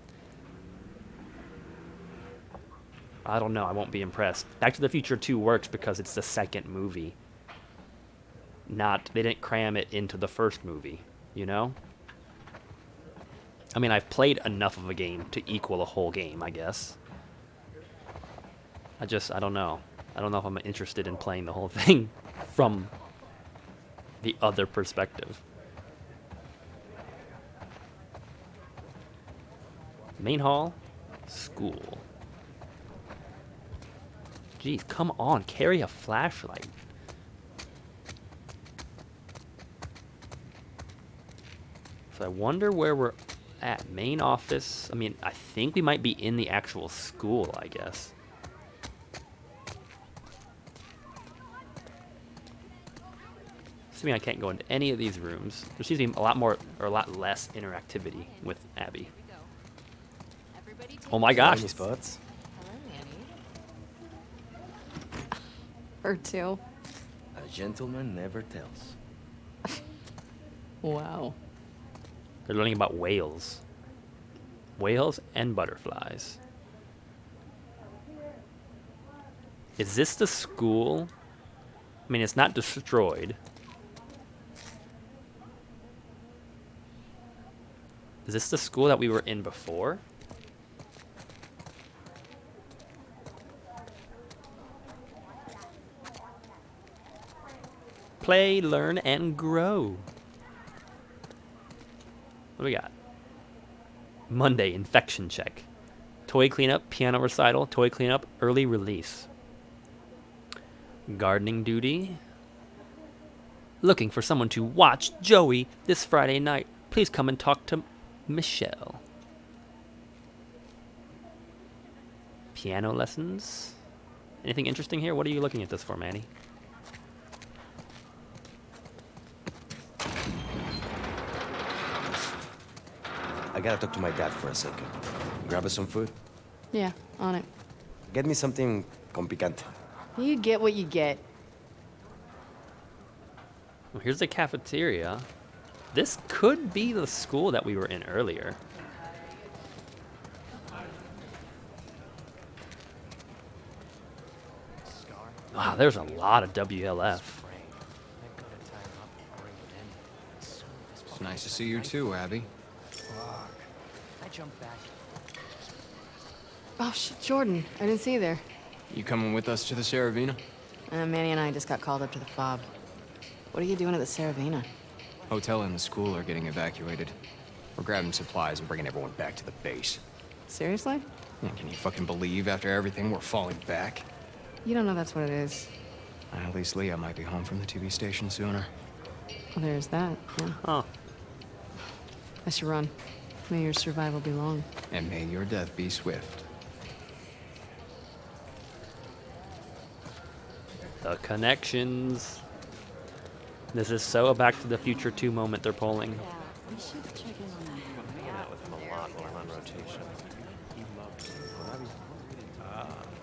I don't know, I won't be impressed. Back to the Future 2 works because it's the second movie. They didn't cram it into the first movie, you know? I mean, I've played enough of a game to equal a whole game, I guess. I don't know. I don't know if I'm interested in playing the whole thing from the other perspective. Main hall, school. Jeez, come on, carry a flashlight. So I wonder where we're at. Main office. I mean, I think we might be in the actual school, I guess. Assuming I can't go into any of these rooms. There seems to be a lot more, or a lot less interactivity with Abby. Oh my gosh. Any spots? Her too. A gentleman never tells. Wow. They're learning about whales. Whales and butterflies. Is this the school? I mean, it's not destroyed. Is this the school that we were in before? Play, learn, and grow. What do we got? Monday, infection check. Toy cleanup, piano recital, toy cleanup, early release. Gardening duty. Looking for someone to watch Joey this Friday night. Please come and talk to Michelle. Piano lessons. Anything interesting here? What are you looking at this for, Manny? I gotta talk to my dad for a second. Grab us some food. Yeah, on it. Get me something con picante. You get what you get. Well, here's the cafeteria. This could be the school that we were in earlier. Wow, there's a lot of WLF. It's nice to see you too, Abby. jump back. Oh, shit, Jordan. I didn't see you there. You coming with us to the Saravina? Manny and I just got called up to the fob. What are you doing at the Saravina? Hotel and the school are getting evacuated. We're grabbing supplies and bringing everyone back to the base. Seriously? Yeah, can you fucking believe after everything we're falling back? You don't know that's what it is. At least Leah might be home from the TV station sooner. Well, there's that, yeah. Huh. I should run. May your survival be long. And may your death be swift. The connections. This is so a Back to the Future 2 moment they're pulling.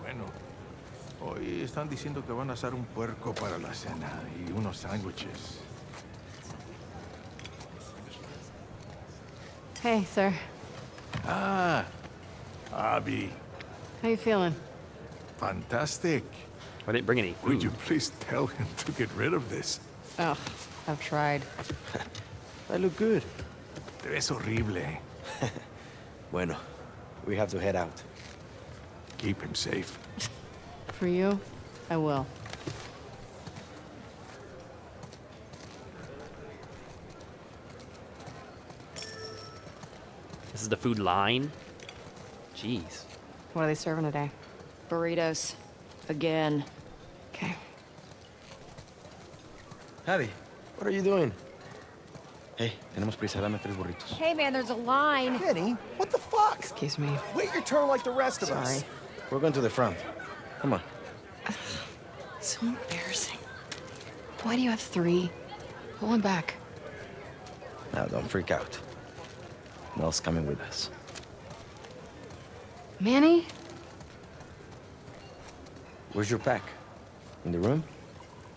Bueno. Hoy están diciendo que van a asar un puerco para la cena y unos sándwiches. Hey, sir. Ah, Abby. How you feeling? Fantastic. I didn't bring any Would food. you please tell him to get rid of this? Oh, I've tried. I look good. Te ves horrible. Bueno, we have to head out. Keep him safe. For you, I will. This is the food line? Jeez. What are they serving today? Burritos. Again. Okay. Abby, what are you doing? Hey, tenemos prisa, dame 3 burritos. Hey, man, there's a line. Kenny, what the fuck? Excuse me. Wait your turn like the rest of Sorry. us. We're going to the front. Come on. So embarrassing. Why do you have 3? Pull one back. Now, don't freak out. Mel's coming with us. Manny? Where's your pack? In the room?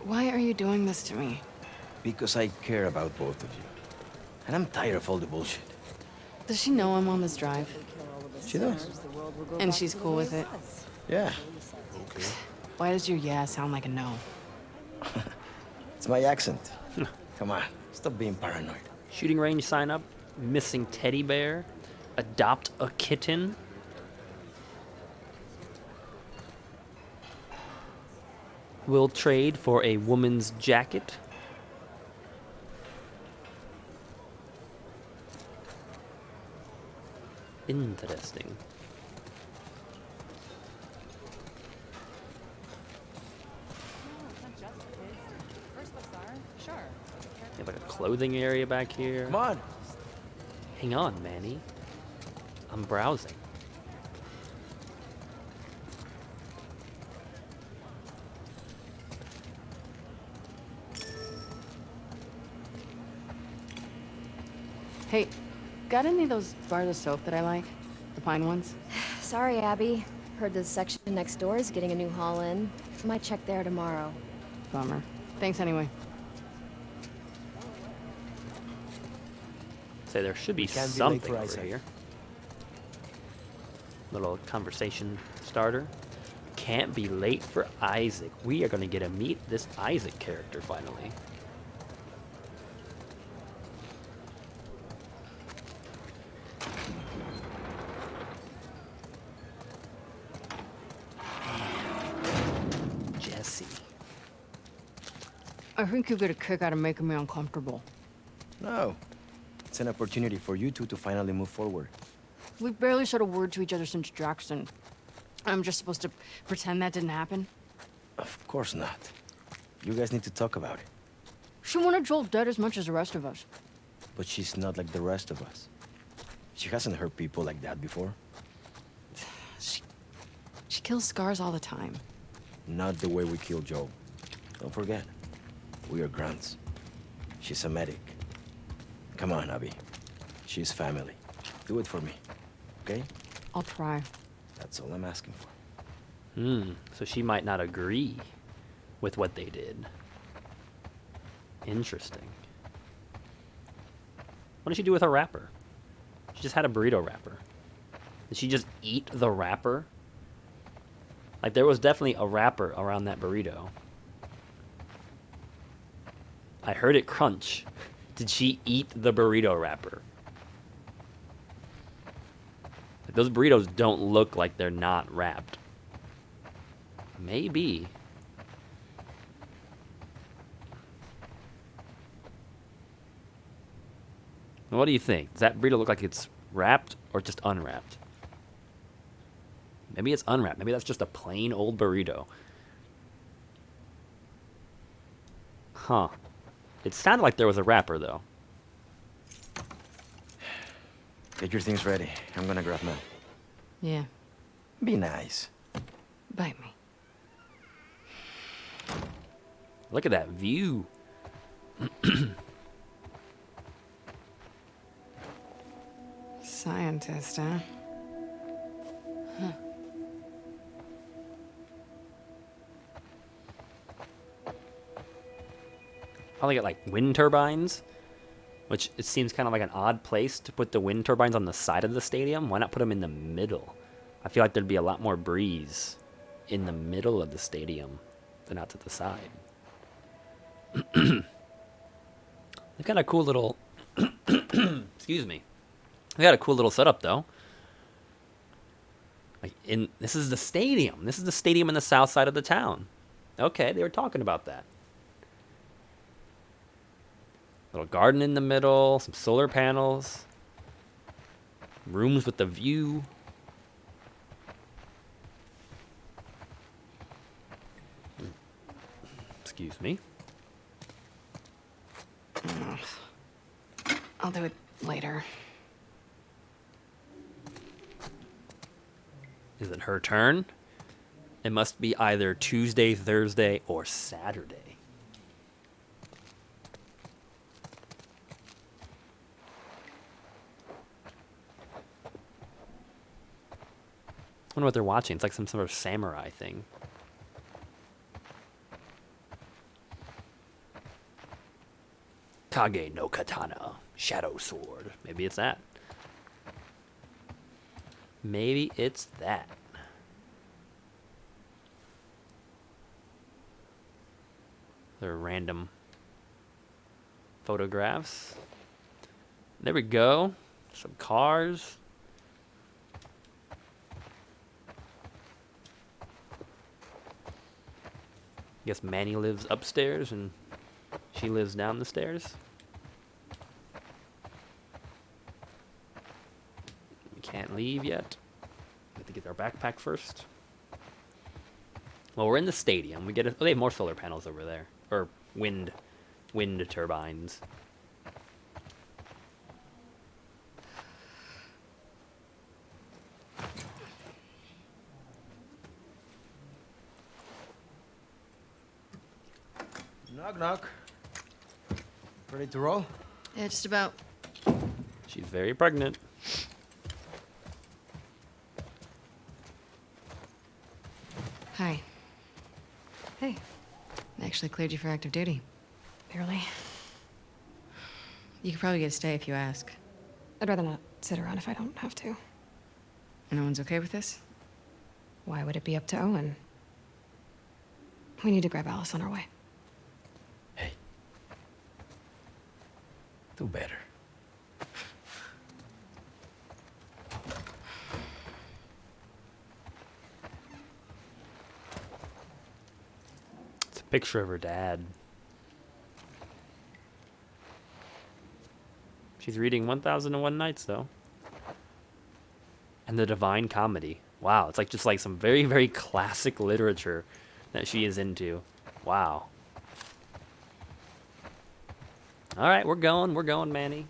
Why are you doing this to me? Because I care about both of you. And I'm tired of all the bullshit. Does she know I'm on this drive? She does. And she's cool with it? Yeah. Why does your yeah sound like a no? It's my accent. Come on, stop being paranoid. Shooting range sign up. Missing teddy bear. Adopt a kitten. Will trade for a woman's jacket. Interesting. You have like a clothing area back here. Come on. Hang on, Manny. I'm browsing. Hey, got any of those bars of soap that I like? The pine ones? Sorry, Abby. Heard the section next door is getting a new haul in. Might check there tomorrow. Bummer. Thanks anyway. Say there should be can't be late something for over Isaac. here. Little conversation starter. Can't be late for Isaac. We are going to get to meet this Isaac character finally. Jesse. I think you get a kick out of making me uncomfortable. No. It's an opportunity for you two to finally move forward. We've barely said a word to each other since Jackson. I'm just supposed to pretend that didn't happen? Of course not. You guys need to talk about it. She wanted Joel dead as much as the rest of us. But she's not like the rest of us. She hasn't hurt people like that before. She kills scars all the time. Not the way we kill Joe. Don't forget, we are grunts. She's a medic. Come on, Abby. She's family. Do it for me, okay? I'll try. That's all I'm asking for. So she might not agree with what they did. Interesting. What did she do with her wrapper? She just had a burrito wrapper. Did she just eat the wrapper? Like, there was definitely a wrapper around that burrito. I heard it crunch. Did she eat the burrito wrapper? Those burritos don't look like they're not wrapped. Maybe. What do you think? Does that burrito look like it's wrapped or just unwrapped? Maybe it's unwrapped. Maybe that's just a plain old burrito. Huh. It sounded like there was a wrapper, though. Get your things ready. I'm gonna grab Mel. Yeah, Be nice. bite me. Look at that view. Scientist, huh? Oh, they got like wind turbines, which it seems kind of like an odd place to put the wind turbines on the side of the stadium. Why not put them in the middle? I feel like there'd be a lot more breeze in the middle of the stadium than out to the side. They've got a cool little excuse me. They got a cool little setup though. Like this is the stadium. This is the stadium in the south side of the town. Okay, they were talking about that. Little garden in the middle, some solar panels, rooms with the view. Excuse me. I'll do it later. Is it her turn? It must be either Tuesday, Thursday, or Saturday. I wonder what they're watching. It's like some sort of samurai thing. Kage no Katana. Shadow Sword. Maybe it's that. Maybe it's that. They're random photographs. There we go. Some cars. Guess Manny lives upstairs and she lives down the stairs. We can't leave yet. We have to get our backpack first. Well, we're in the stadium. We they have more solar panels over there, or wind turbines. Knock, knock. Ready to roll? Yeah, just about. She's very pregnant. Hi. Hey. I actually cleared you for active duty. Barely. You could probably get a stay if you ask. I'd rather not sit around if I don't have to. No one's okay with this? Why would it be up to Owen? We need to grab Alice on our way. Hey. Do better. It's a picture of her dad. She's reading 1001 Nights, though. And the Divine Comedy. Wow, it's like just like some very, very classic literature that she is into. Wow. All right, we're going, Manny.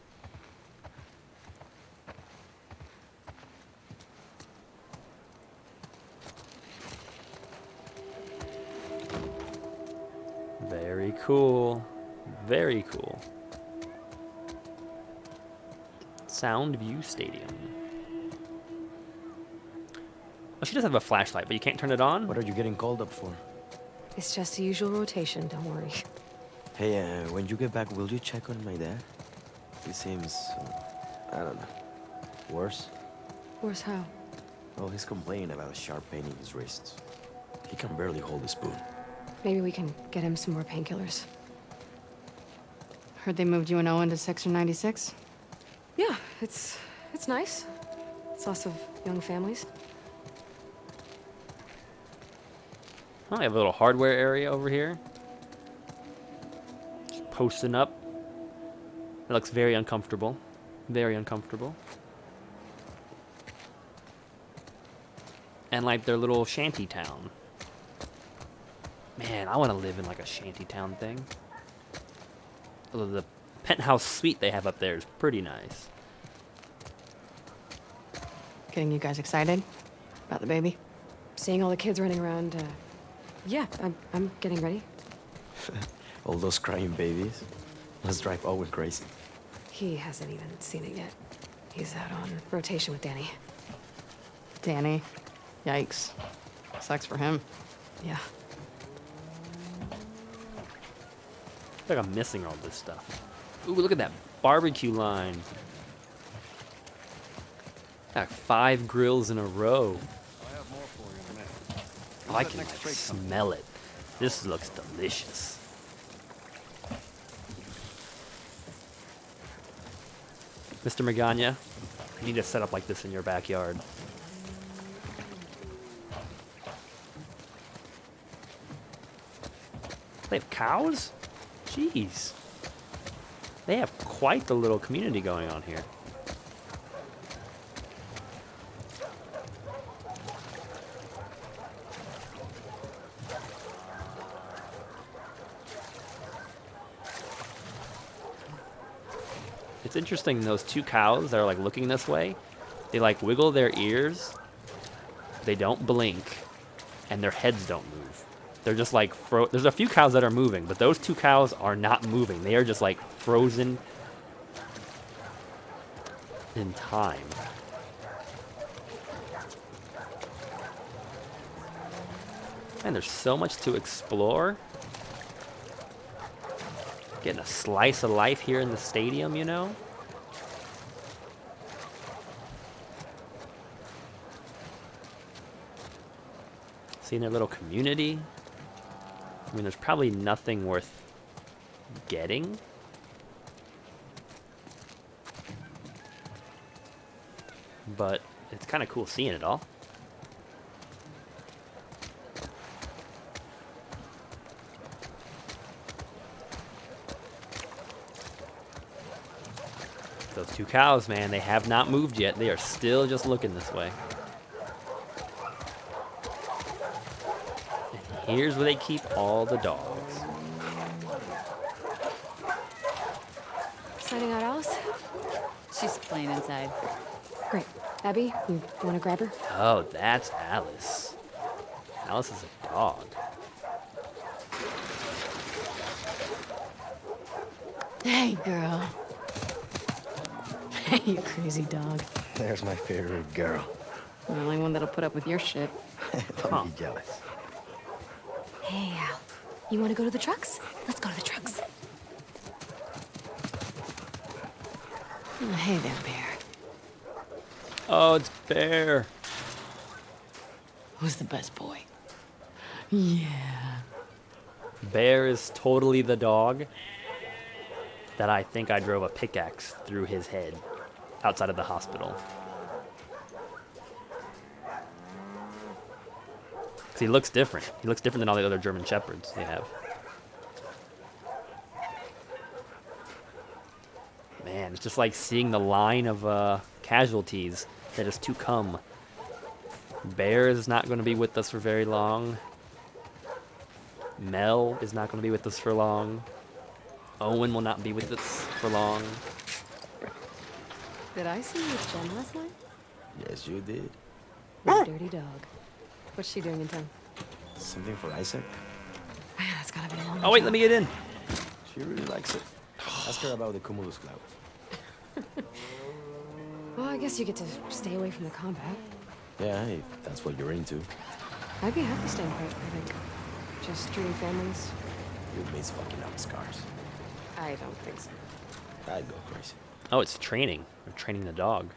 Very cool. Very cool. Soundview Stadium. Oh, she does have a flashlight, but you can't turn it on? What are you getting called up for? It's just the usual rotation, don't worry. Hey, when you get back, will you check on my dad? He seems, I don't know, worse? Worse how? Oh, he's complaining about sharp pain in his wrists. He can barely hold a spoon. Maybe we can get him some more painkillers. Heard they moved you and Owen to Section 96? Yeah, it's nice. It's lots of young families. Oh, I have a little hardware area over here. Just posting up. It looks very uncomfortable. Very uncomfortable. And like their little shanty town. Man, I want to live in like a shanty town thing. Although the penthouse suite they have up there is pretty nice. Getting you guys excited about the baby? Seeing all the kids running around, yeah, I'm getting ready. All those crying babies. Let's drive Owen crazy. He hasn't even seen it yet. He's out on rotation with Danny. Danny? Yikes. Sucks for him. Yeah. I feel like I'm missing all this stuff. Ooh, look at that barbecue line. Got 5 grills in a row. Oh, I can like, smell it. This looks delicious. Mr. Magana, you need to set up like this in your backyard. They have cows? Jeez. They have quite the little community going on here. It's interesting, those 2 cows that are like looking this way, they like wiggle their ears, they don't blink, and their heads don't move. They're just like, there's a few cows that are moving, but those 2 cows are not moving. They are just like frozen in time. Man, there's so much to explore. Getting a slice of life here in the stadium, you know? Seeing their little community. I mean, there's probably nothing worth getting. But it's kind of cool seeing it all. Those 2 cows, man, they have not moved yet. They are still just looking this way. And here's where they keep all the dogs. Signing out Alice? She's playing inside. Great. Abby, you want to grab her? Oh, that's Alice. Alice is a dog. Hey, girl. Hey, you crazy dog. There's my favorite girl. The only one that'll put up with your shit. Don't be jealous. Hey, Al. You want to go to the trucks? Let's go to the trucks. Oh, hey there, Bear. Oh, it's Bear. Who's the best boy? Yeah. Bear is totally the dog that I think I drove a pickaxe through his head outside of the hospital. 'Cause he looks different. He looks different than all the other German Shepherds they have. Man, it's just like seeing the line of casualties that is to come. Bear is not going to be with us for very long. Mel is not going to be with us for long. Owen will not be with us for long. Did I see you with Jen last night? Yes, you did. You dirty dog. What's she doing in town? Something for Isaac? Man, that's gotta be a long Oh, wait, job. let me get in. She really likes it. Ask her about the Cumulus Cloud. Well, I guess you get to stay away from the combat. Yeah, if that's what you're into. I'd be happy staying put, I think. Just treating families. You'd miss fucking up scars. I don't think so. I'd go crazy. Oh, it's training. They're training the dog.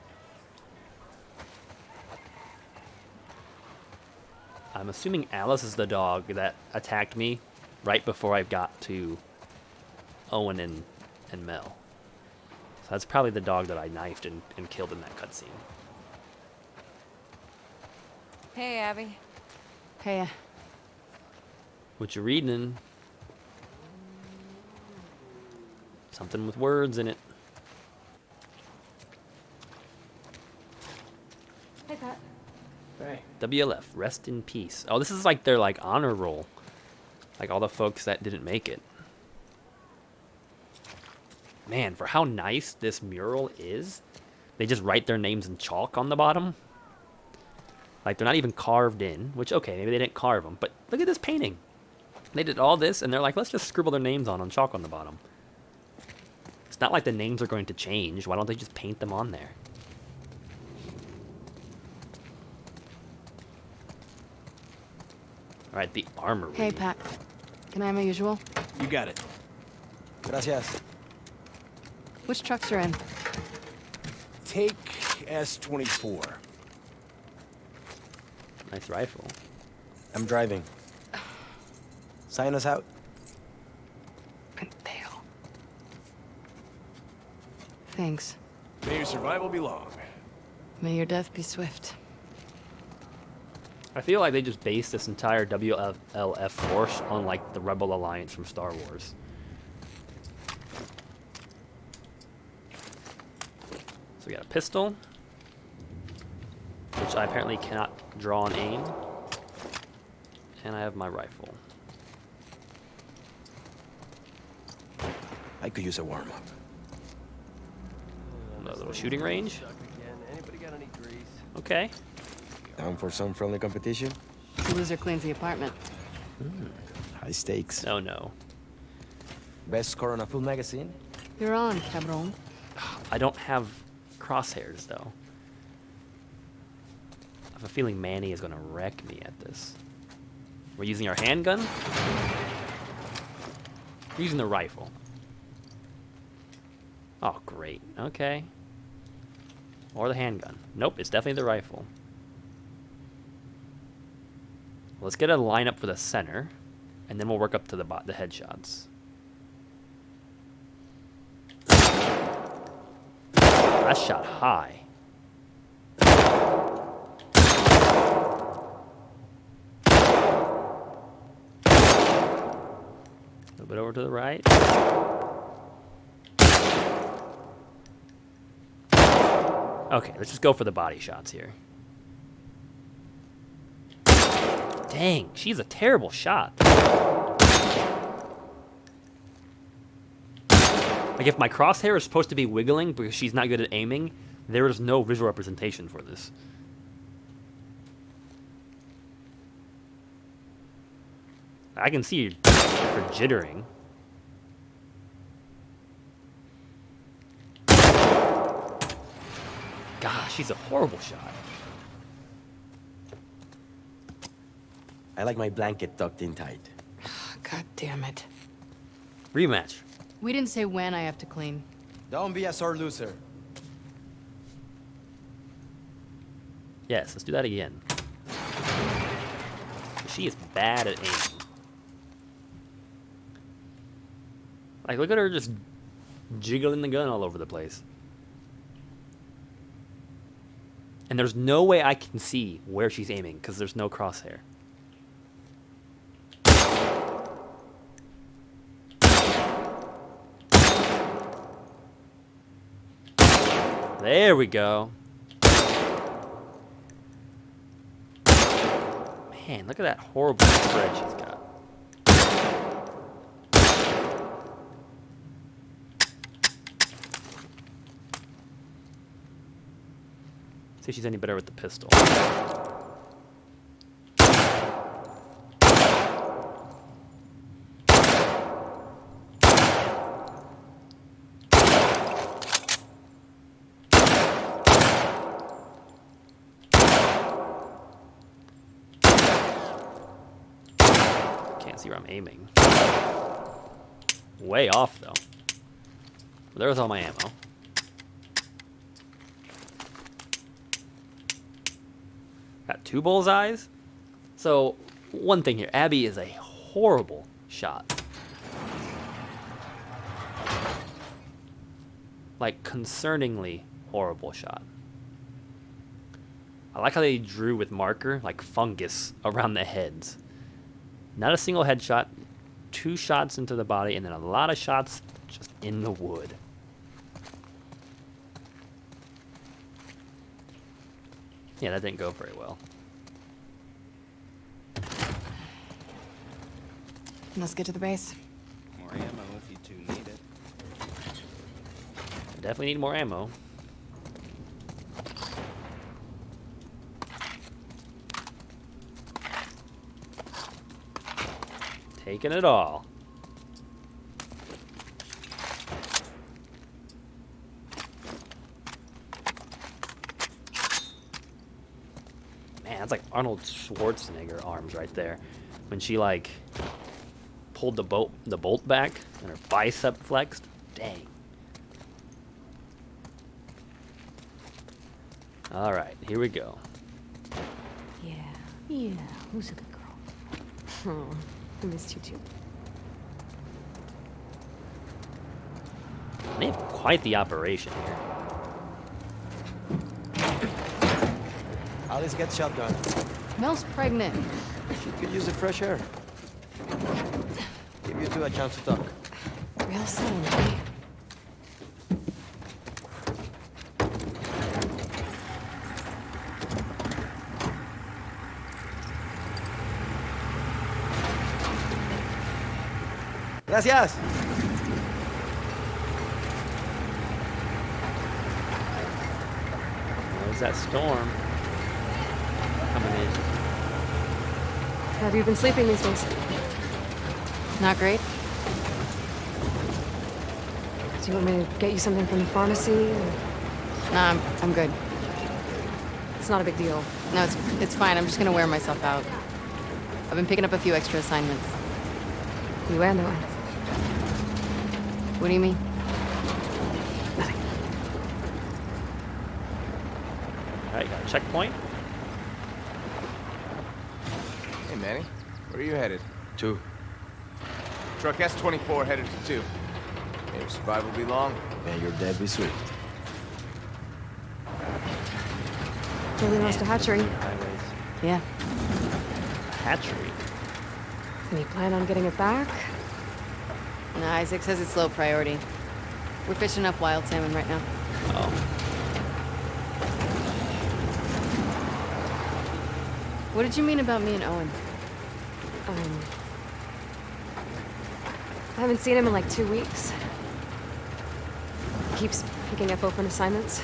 I'm assuming Alice is the dog that attacked me right before I got to Owen and Mel. So that's probably the dog that I knifed and killed in that cutscene. Hey, Abby. Hey, What you reading? Something with words in it. hey, Pat. Hey. WLF, rest in peace. Oh, this is like their like honor roll. Like all the folks that didn't make it. Man, for how nice this mural is, they just write their names in chalk on the bottom. Like they're not even carved in, which okay, maybe they didn't carve them, but look at this painting. They did all this and they're like, let's just scribble their names on chalk on the bottom. It's not like the names are going to change. Why don't they just paint them on there? All right, the armory. Hey, Pat. Can I have my usual? You got it. Gracias. Which trucks are in? Take S-24. Nice rifle. I'm driving. Sign us out. Pendejo. Thanks. May your survival be long. May your death be swift. I feel like they just based this entire WLF force on like the Rebel Alliance from Star Wars. So we got a pistol, which I apparently cannot draw and aim, and I have my rifle. I could use a warm-up. A little shooting range. Okay. Down for some friendly competition? The loser cleans the apartment. High stakes. Oh no. Best score on a full magazine? You're on, cabron. I don't have crosshairs though. I have a feeling Manny is gonna wreck me at this. We're using our handgun? We're using the rifle. Oh, great. Okay. Or the handgun. Nope, it's definitely the rifle. Let's get a lineup for the center, and then we'll work up to the headshots. That shot high. A little bit over to the right. Okay, let's just go for the body shots here. Dang, she's a terrible shot. Like, if my crosshair is supposed to be wiggling because she's not good at aiming, there is no visual representation for this. I can see her jittering. God, she's a horrible shot. I like my blanket tucked in tight. God damn it. Rematch. We didn't say when I have to clean. Don't be a sore loser. Yes, let's do that again. She is bad at aiming. Like, look at her just jiggling the gun all over the place. And there's no way I can see where she's aiming because there's no crosshair. There we go. Man, look at that horrible spread she's got. See if she's any better with the pistol. Can't see where I'm aiming. Way off, though. There's all my ammo. Got 2 bullseyes. So, one thing here. Abby is a horrible shot. Like, concerningly horrible shot. I like how they drew with marker, like fungus, around the heads. Not a single headshot, 2 shots into the body, and then a lot of shots just in the wood. Yeah, that didn't go very well. Let's get to the base. More ammo if you two need it. I definitely need more ammo. Taking it all. Man, that's like Arnold Schwarzenegger arms right there. When she like pulled the bolt back and her bicep flexed. Dang. All right, here we go. Yeah, who's a good girl? Oh, I missed you too. They have quite the operation here. Alice gets shotgun. Mel's pregnant. She could use the fresh air. Give you two a chance to talk. Real soon, eh? Gracias. There's that storm coming in. How have you been sleeping these days? Not great. Do you want me to get you something from the pharmacy? Or... Nah, I'm good. It's not a big deal. No, it's fine. I'm just gonna wear myself out. I've been picking up a few extra assignments. You and I. What do you mean? Alright, got a checkpoint. Hey, Manny. Where are you headed? 2. Truck S-24 headed to 2. Your survival will be long. And your death be swift. Really lost a hatchery. Highways. Yeah. Hatchery. Any plan on getting it back? No, Isaac says it's low priority. We're fishing up wild salmon right now. Oh. What did you mean about me and Owen? I haven't seen him in like 2 weeks. He keeps picking up open assignments.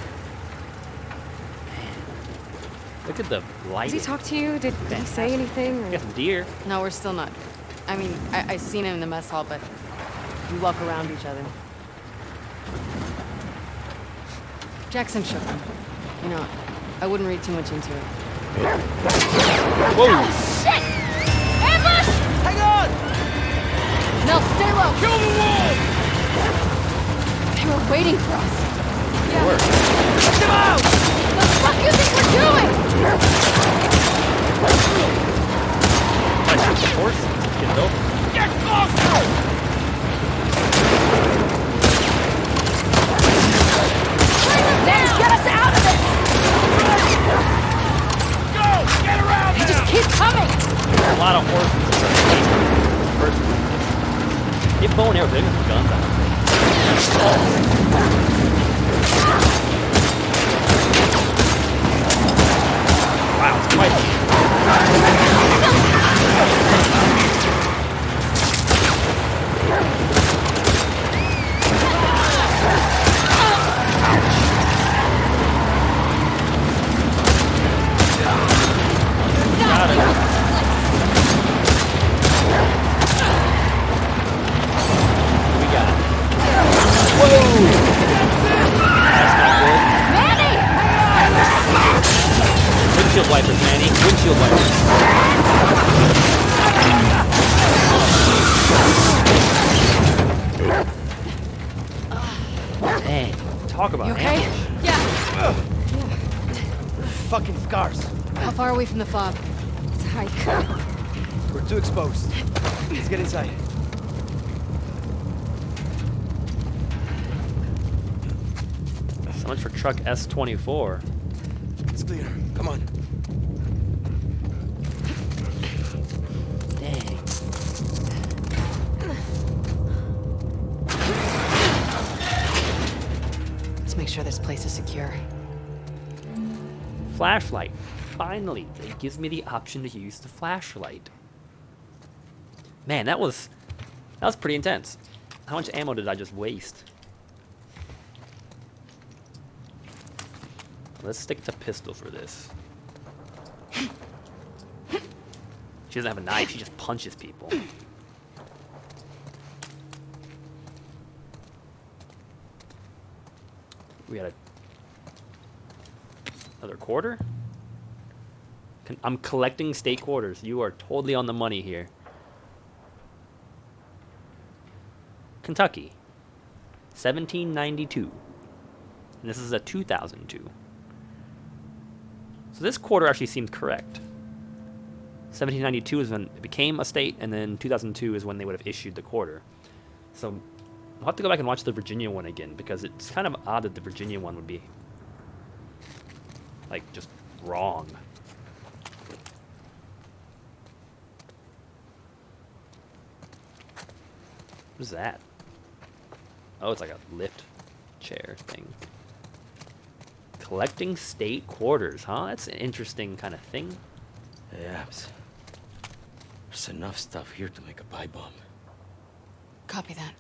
Look at the Has lighting. he talked to you? Did he say anything? Or... Got some deer. No, we're still not. I mean, I seen him in the mess hall, but we walk around each other. Jackson shook him. You know, I wouldn't read too much into it. Whoa! Shit! Ambush! Hang on! Mel, stay low! Kill the wolf! They were waiting for us. Good work. Get them out! What the fuck do you think we're doing? I shoot the horse. Get it over. Get closer! Then get us out of it! Go! Get around They now! just keep coming! A lot of horses. Get bow and arrows. They got some guns out. Wow, it's quite. Got it. We got it. Whoa! That's not good. Windshield wipers, Manny. Windshield wipers. Dang. Talk about You okay? ambush. Yeah. Fucking scars. How far away from the fob? It's a hike. We're too exposed. Let's get inside. So much for truck S-24. It's clear. Come on. make sure this place is secure. Flashlight. Finally, it gives me the option to use the flashlight. Man, that was pretty intense. How much ammo did I just waste? Let's stick to pistol for this. She doesn't have a knife, she just punches people. We got another quarter? I'm collecting state quarters. You are totally on the money here. Kentucky. 1792. And this is a 2002. So this quarter actually seems correct. 1792 is when it became a state, and then 2002 is when they would have issued the quarter. So I'll have to go back and watch the Virginia one again, because it's kind of odd that the Virginia one would be, like, just wrong. What is that? Oh, it's like a lift chair thing. Collecting state quarters, huh? That's an interesting kind of thing. Yeah, there's enough stuff here to make a pipe bomb. Copy that.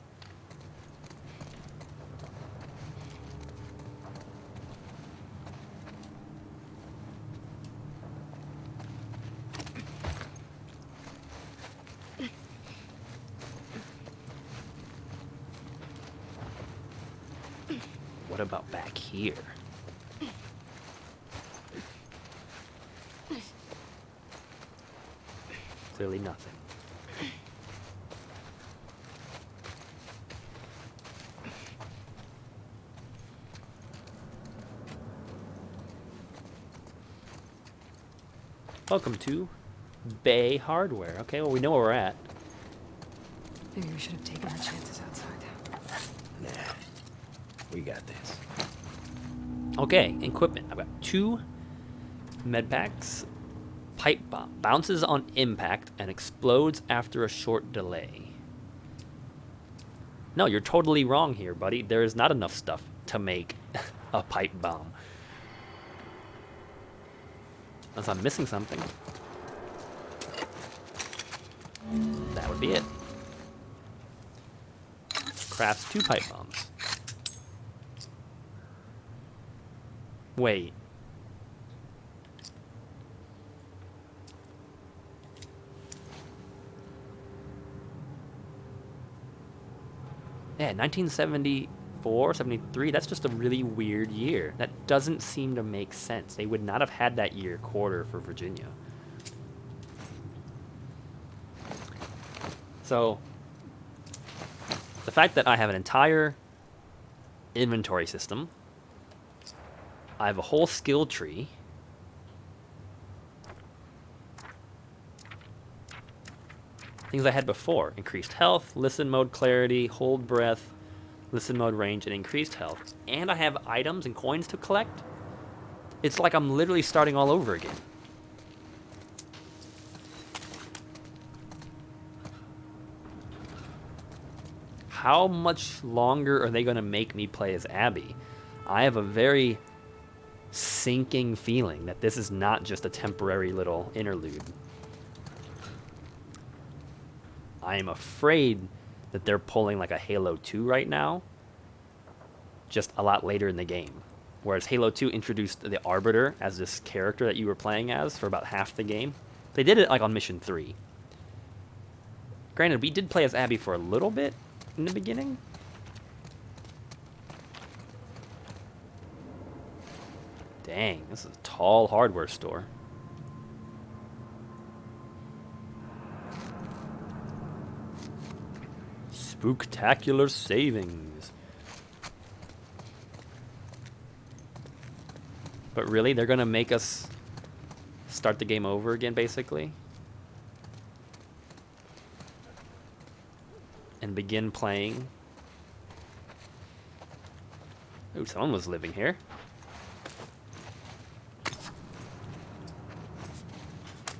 What about back here? Clearly nothing. Welcome to Bay Hardware. Okay, well, we know where we're at. Maybe we should have taken our chances outside. Nah, we got this. Okay, equipment. I've got 2 med packs. Pipe bomb. Bounces on impact and explodes after a short delay. No, you're totally wrong here, buddy. There is not enough stuff to make a pipe bomb. Unless I'm missing something. That would be it. Crafts 2 pipe bombs. Wait. Yeah, 1974, 73, that's just a really weird year. That doesn't seem to make sense. They would not have had that year quarter for Virginia. So, the fact that I have an entire inventory system, I have a whole skill tree, things I had before: increased health, listen mode clarity, hold breath, listen mode range, and increased health. And I have items and coins to collect. It's like I'm literally starting all over again. How much longer are they going to make me play as Abby? I have a very sinking feeling that this is not just a temporary little interlude. I am afraid that they're pulling like a Halo 2 right now, just a lot later in the game. Whereas Halo 2 introduced the Arbiter as this character that you were playing as for about half the game. They did it like on Mission 3. Granted, we did play as Abby for a little bit in the beginning. Dang, this is a tall hardware store. Spooktacular savings. But really, they're gonna make us start the game over again, basically? And begin playing. Ooh, someone was living here.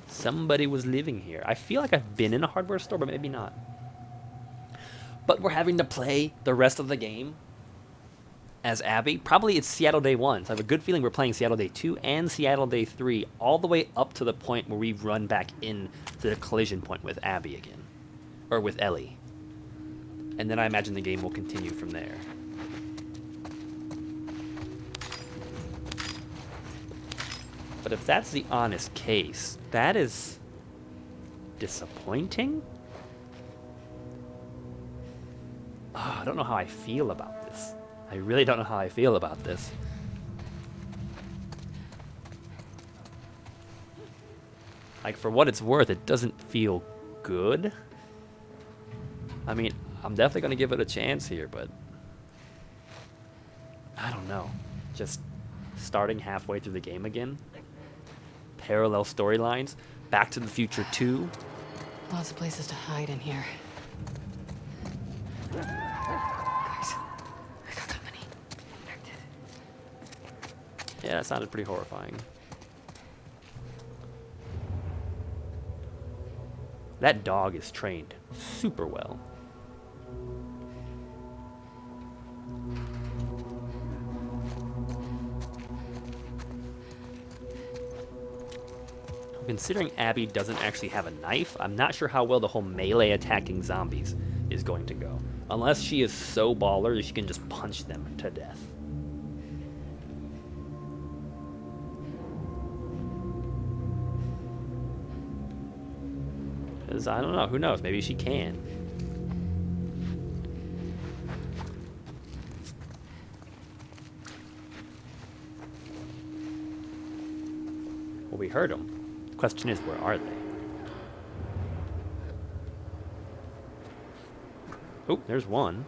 Somebody was living here. I feel like I've been in a hardware store, but maybe not. But we're having to play the rest of the game as Abby. Probably it's Seattle Day 1. So I have a good feeling we're playing Seattle Day 2 and Seattle Day 3 all the way up to the point where we run back in to the collision point with Abby again. Or with Ellie. And then I imagine the game will continue from there. But if that's the honest case, that is disappointing? Oh, I don't know how I feel about this. I really don't know how I feel about this. Like, for what it's worth, it doesn't feel good. I mean, I'm definitely going to give it a chance here, but I don't know. Just starting halfway through the game again. Parallel storylines. Back to the Future 2. Lots of places to hide in here. Guys, I got company. Yeah, that sounded pretty horrifying. That dog is trained super well. Considering Abby doesn't actually have a knife, I'm not sure how well the whole melee attacking zombies is going to go. Unless she is so baller that she can just punch them to death. 'Cause I don't know, who knows, maybe she can. Well, we heard them. The question is, where are they? Oh, there's one.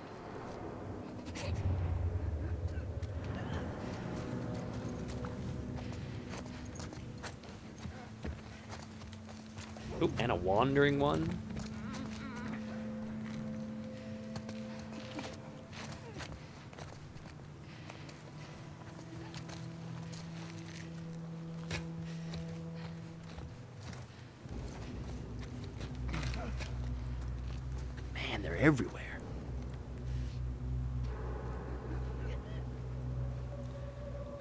Oh, and a wandering one. Man, they're everywhere.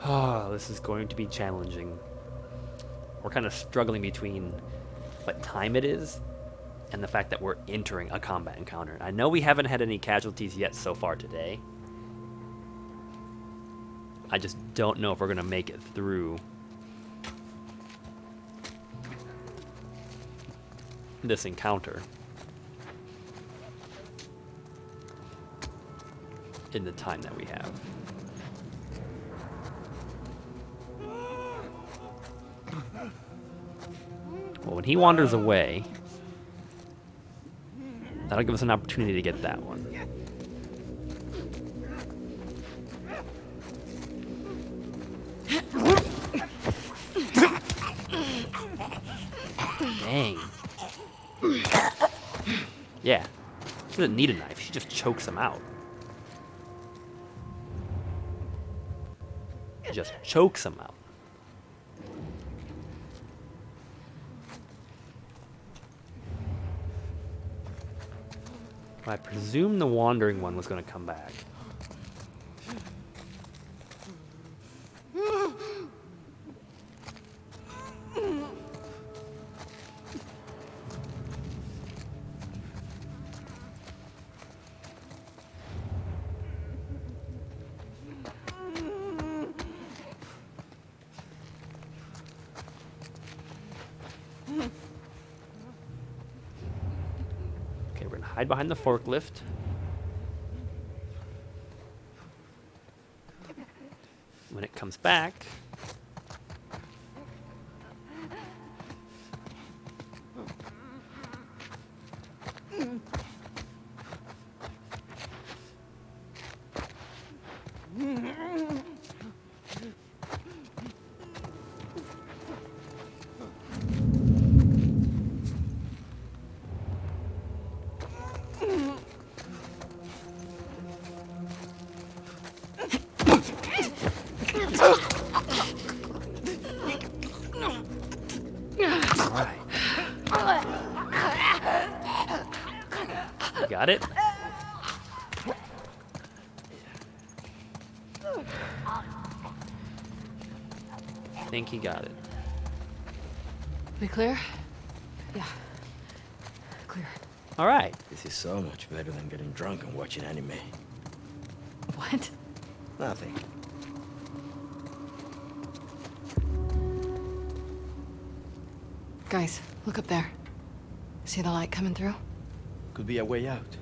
Oh, this is going to be challenging. We're kind of struggling between what time it is and the fact that we're entering a combat encounter. I know we haven't had any casualties yet so far today. I just don't know if we're going to make it through this encounter in the time that we have. Well, when he wanders away, that'll give us an opportunity to get that one. Dang. Yeah. She doesn't need a knife. She just chokes him out. Just chokes him out. I presume the wandering one was going to come back. Okay, we're going to hide behind the forklift. When it comes back, got it? I think he got it. We clear? Yeah. Clear. All right. This is so much better than getting drunk and watching anime. What? Nothing. Guys, look up there. See the light coming through? Could be a way out.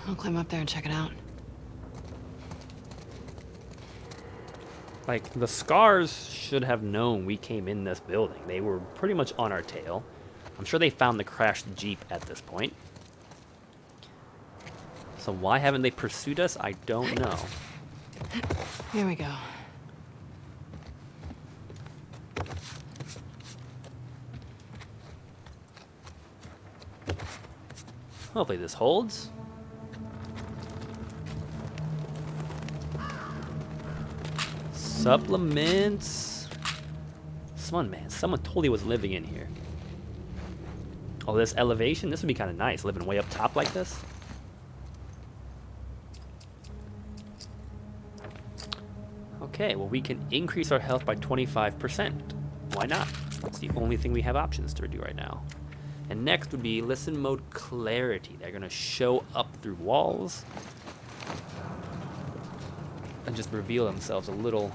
I'll climb up there and check it out. Like, the Scars should have known we came in this building. They were pretty much on our tail. I'm sure they found the crashed Jeep at this point. So why haven't they pursued us? I don't know. Here we go. Hopefully this holds. Supplements. Someone totally was living in here. Oh, this elevation, this would be kind of nice, living way up top like this. Okay, well, we can increase our health by 25%. Why not? It's the only thing we have options to do right now. And next would be listen mode clarity. They're gonna show up through walls and just reveal themselves a little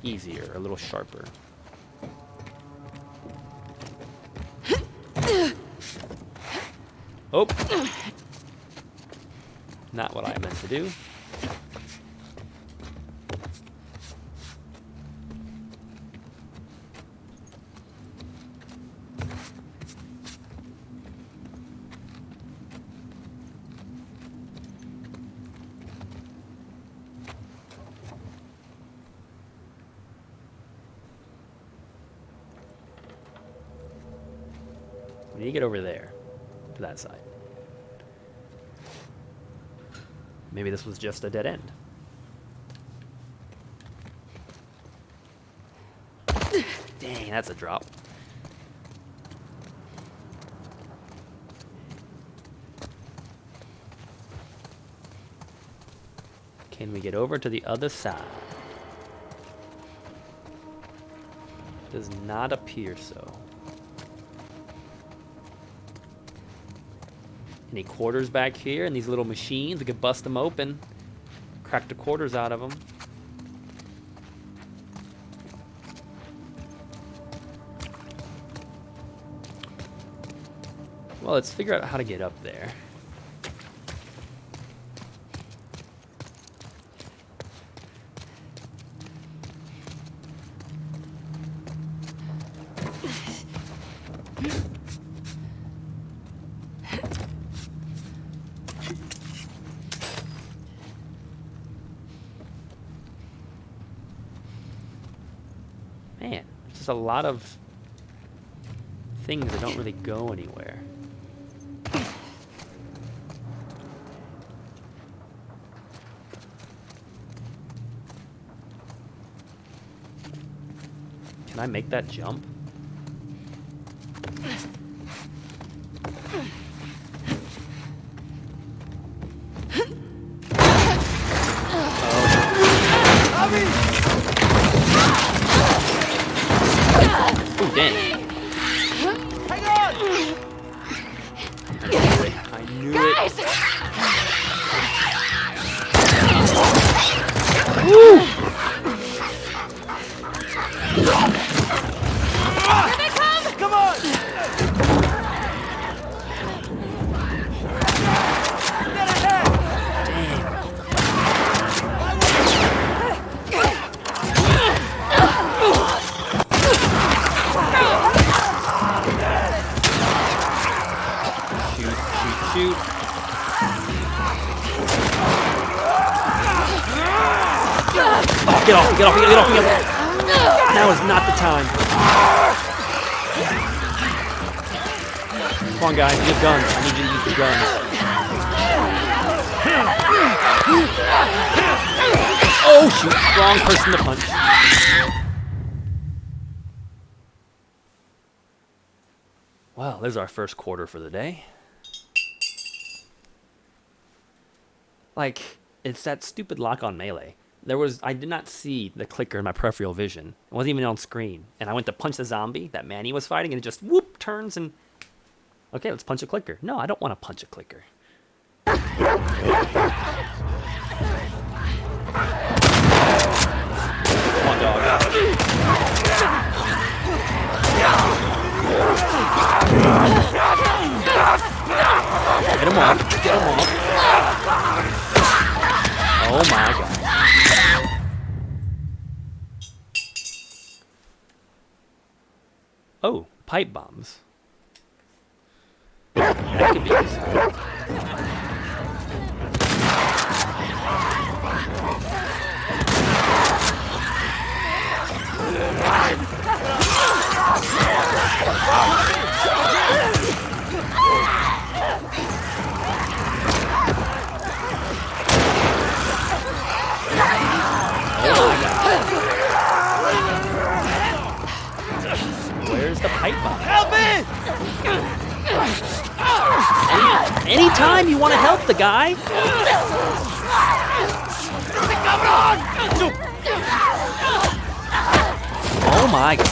easier, a little sharper. Oh! Not what I meant to do. We need to get over there, to that side. Maybe this was just a dead end. Dang, that's a drop. Can we get over to the other side? Does not appear so. Any quarters back here and these little machines? We could bust them open, crack the quarters out of them. Well, let's figure out how to get up there. Man, there's just a lot of things that don't really go anywhere. Can I make that jump? Oh, dang. Hang on! I knew it. Woo! Here they come! Come on! Get ahead! Shoot. Oh, get off. Now is not the time. Come on, guys, use guns. I need you to use the guns. Oh, shoot. Wrong person to punch. Well, there's our first quarter for the day. Like, It's that stupid lock on melee. I did not see the clicker in my peripheral vision. It wasn't even on screen. And I went to punch the zombie that Manny was fighting, and it just whoop turns and okay, let's punch a clicker. No, I don't want to punch a clicker. Come on, dog. Get him off. Get him off. Oh my god. Oh, pipe bombs. That could be useful. Where's the pipe bomb? Help me! Anytime you want to help the guy. Oh my god.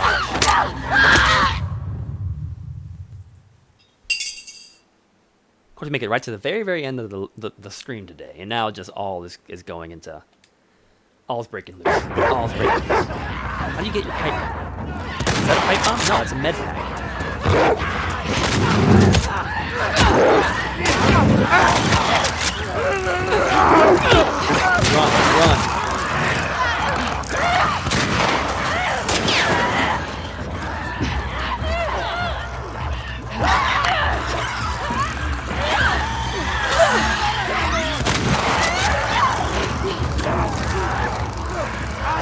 Of course, we make it right to the very, very end of the stream today, and now just all is going into all's breaking loose. All's breaking loose. How do you get your pipe bomb? Is that a pipe bomb? No, it's a med pack. Run, run.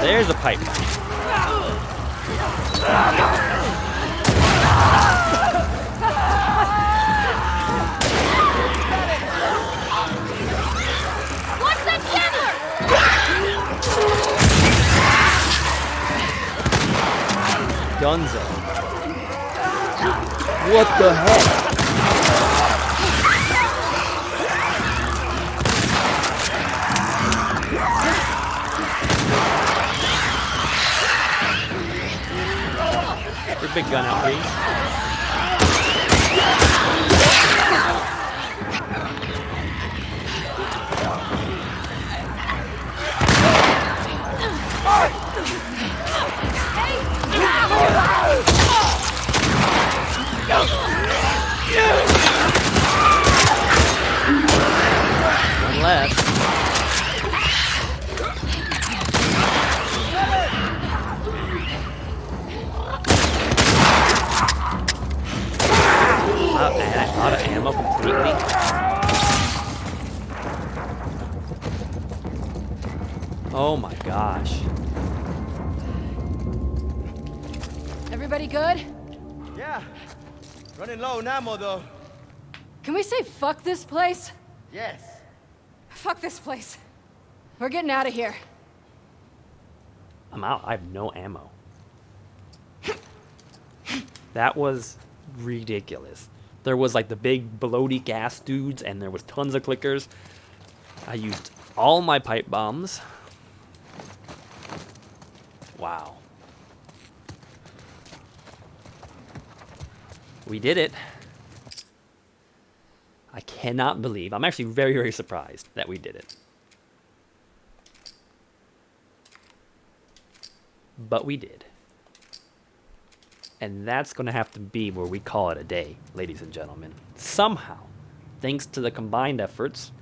There's a pipe bomb. Watch that Chandler! Dunzo. What the heck? Your big gun out, please. One left. Out of ammo completely. Oh my gosh. Everybody good? Yeah. Running low on ammo, though. Can we say fuck this place? Yes. Fuck this place. We're getting out of here. I'm out. I have no ammo. That was ridiculous. There was like the big bloaty gas dudes, and there was tons of clickers. I used all my pipe bombs. Wow. We did it. I cannot believe. I'm actually very, very surprised that we did it. But we did. And that's going to have to be where we call it a day, ladies and gentlemen. Somehow, thanks to the combined efforts,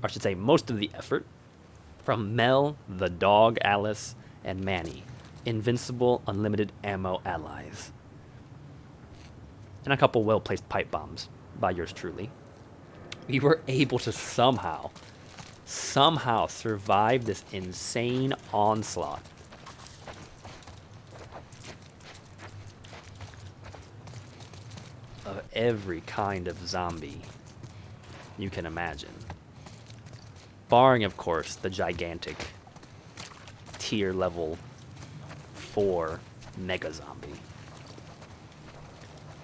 or I should say most of the effort, from Mel, the dog, Alice, and Manny, invincible, unlimited ammo allies. And a couple well-placed pipe bombs by yours truly. We were able to somehow survive this insane onslaught. Of every kind of zombie you can imagine. Barring, of course, the gigantic tier level 4 mega zombie.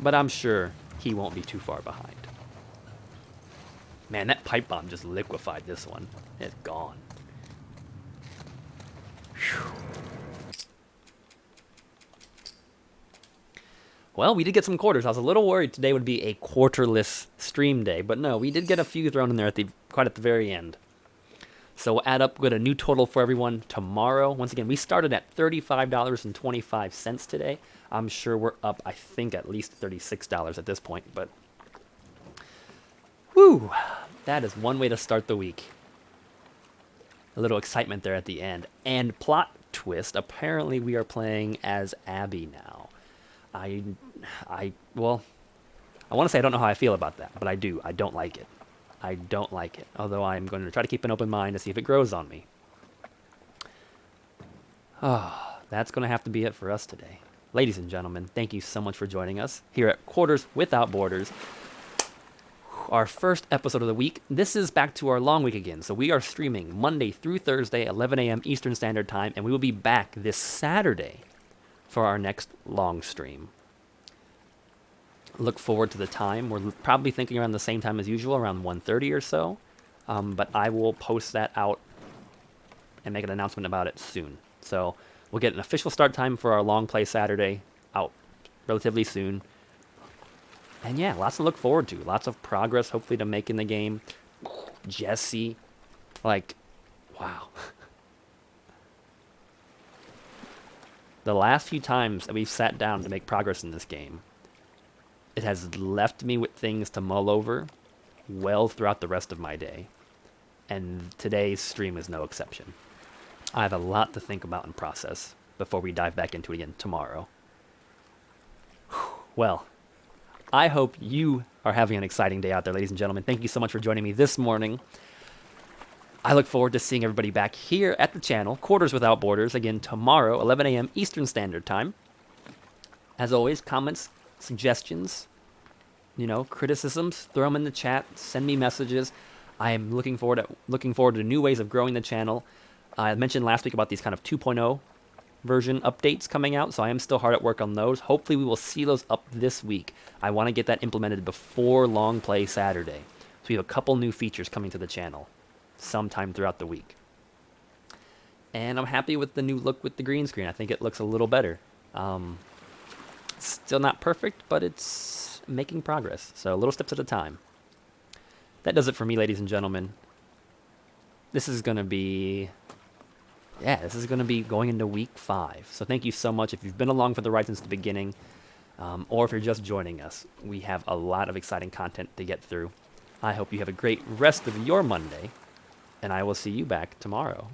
But I'm sure he won't be too far behind. Man, that pipe bomb just liquefied this one. It's gone. Whew. Well, we did get some quarters. I was a little worried today would be a quarterless stream day, but no, we did get a few thrown in there quite at the very end. So we'll add up, we'll get a new total for everyone tomorrow. Once again, we started at $35.25 today. I'm sure we're up, I think, at least $36 at this point, but whew, that is one way to start the week. A little excitement there at the end. And plot twist, apparently we are playing as Abby now. Well, I want to say I don't know how I feel about that, but I do. I don't like it. I don't like it. Although I'm going to try to keep an open mind to see if it grows on me. Oh, that's going to have to be it for us today. Ladies and gentlemen, thank you so much for joining us here at Quarters Without Borders. Our first episode of the week. This is back to our long week again. So we are streaming Monday through Thursday, 11 a.m. Eastern Standard Time, and we will be back this Saturday for our next long stream. Look forward to the time. We're probably thinking around the same time as usual, around 1:30 or so. But I will post that out and make an announcement about it soon. So we'll get an official start time for our long play Saturday out relatively soon. And yeah, lots to look forward to. Lots of progress, hopefully, to make in the game. Jesse, like, wow. The last few times that we've sat down to make progress in this game, it has left me with things to mull over well throughout the rest of my day. And today's stream is no exception. I have a lot to think about and process before we dive back into it again tomorrow. Well, I hope you are having an exciting day out there, ladies and gentlemen. Thank you so much for joining me this morning. I look forward to seeing everybody back here at the channel, Quarters Without Borders, again tomorrow, 11 a.m. Eastern Standard Time. As always, comments, suggestions, criticisms, throw them in the chat, send me messages. I am looking forward to new ways of growing the channel. I mentioned last week about these kind of 2.0 version updates coming out, so I am still hard at work on those. Hopefully we will see those up this week. I want to get that implemented before Long Play Saturday. So we have a couple new features coming to the channel sometime throughout the week. And I'm happy with the new look with the green screen. I think it looks a little better. Still not perfect, but it's making progress. So little steps at a time. That does it for me, ladies and gentlemen. This is going to be going into week 5. So thank you so much. If you've been along for the ride since the beginning, or if you're just joining us, we have a lot of exciting content to get through. I hope you have a great rest of your Monday, and I will see you back tomorrow.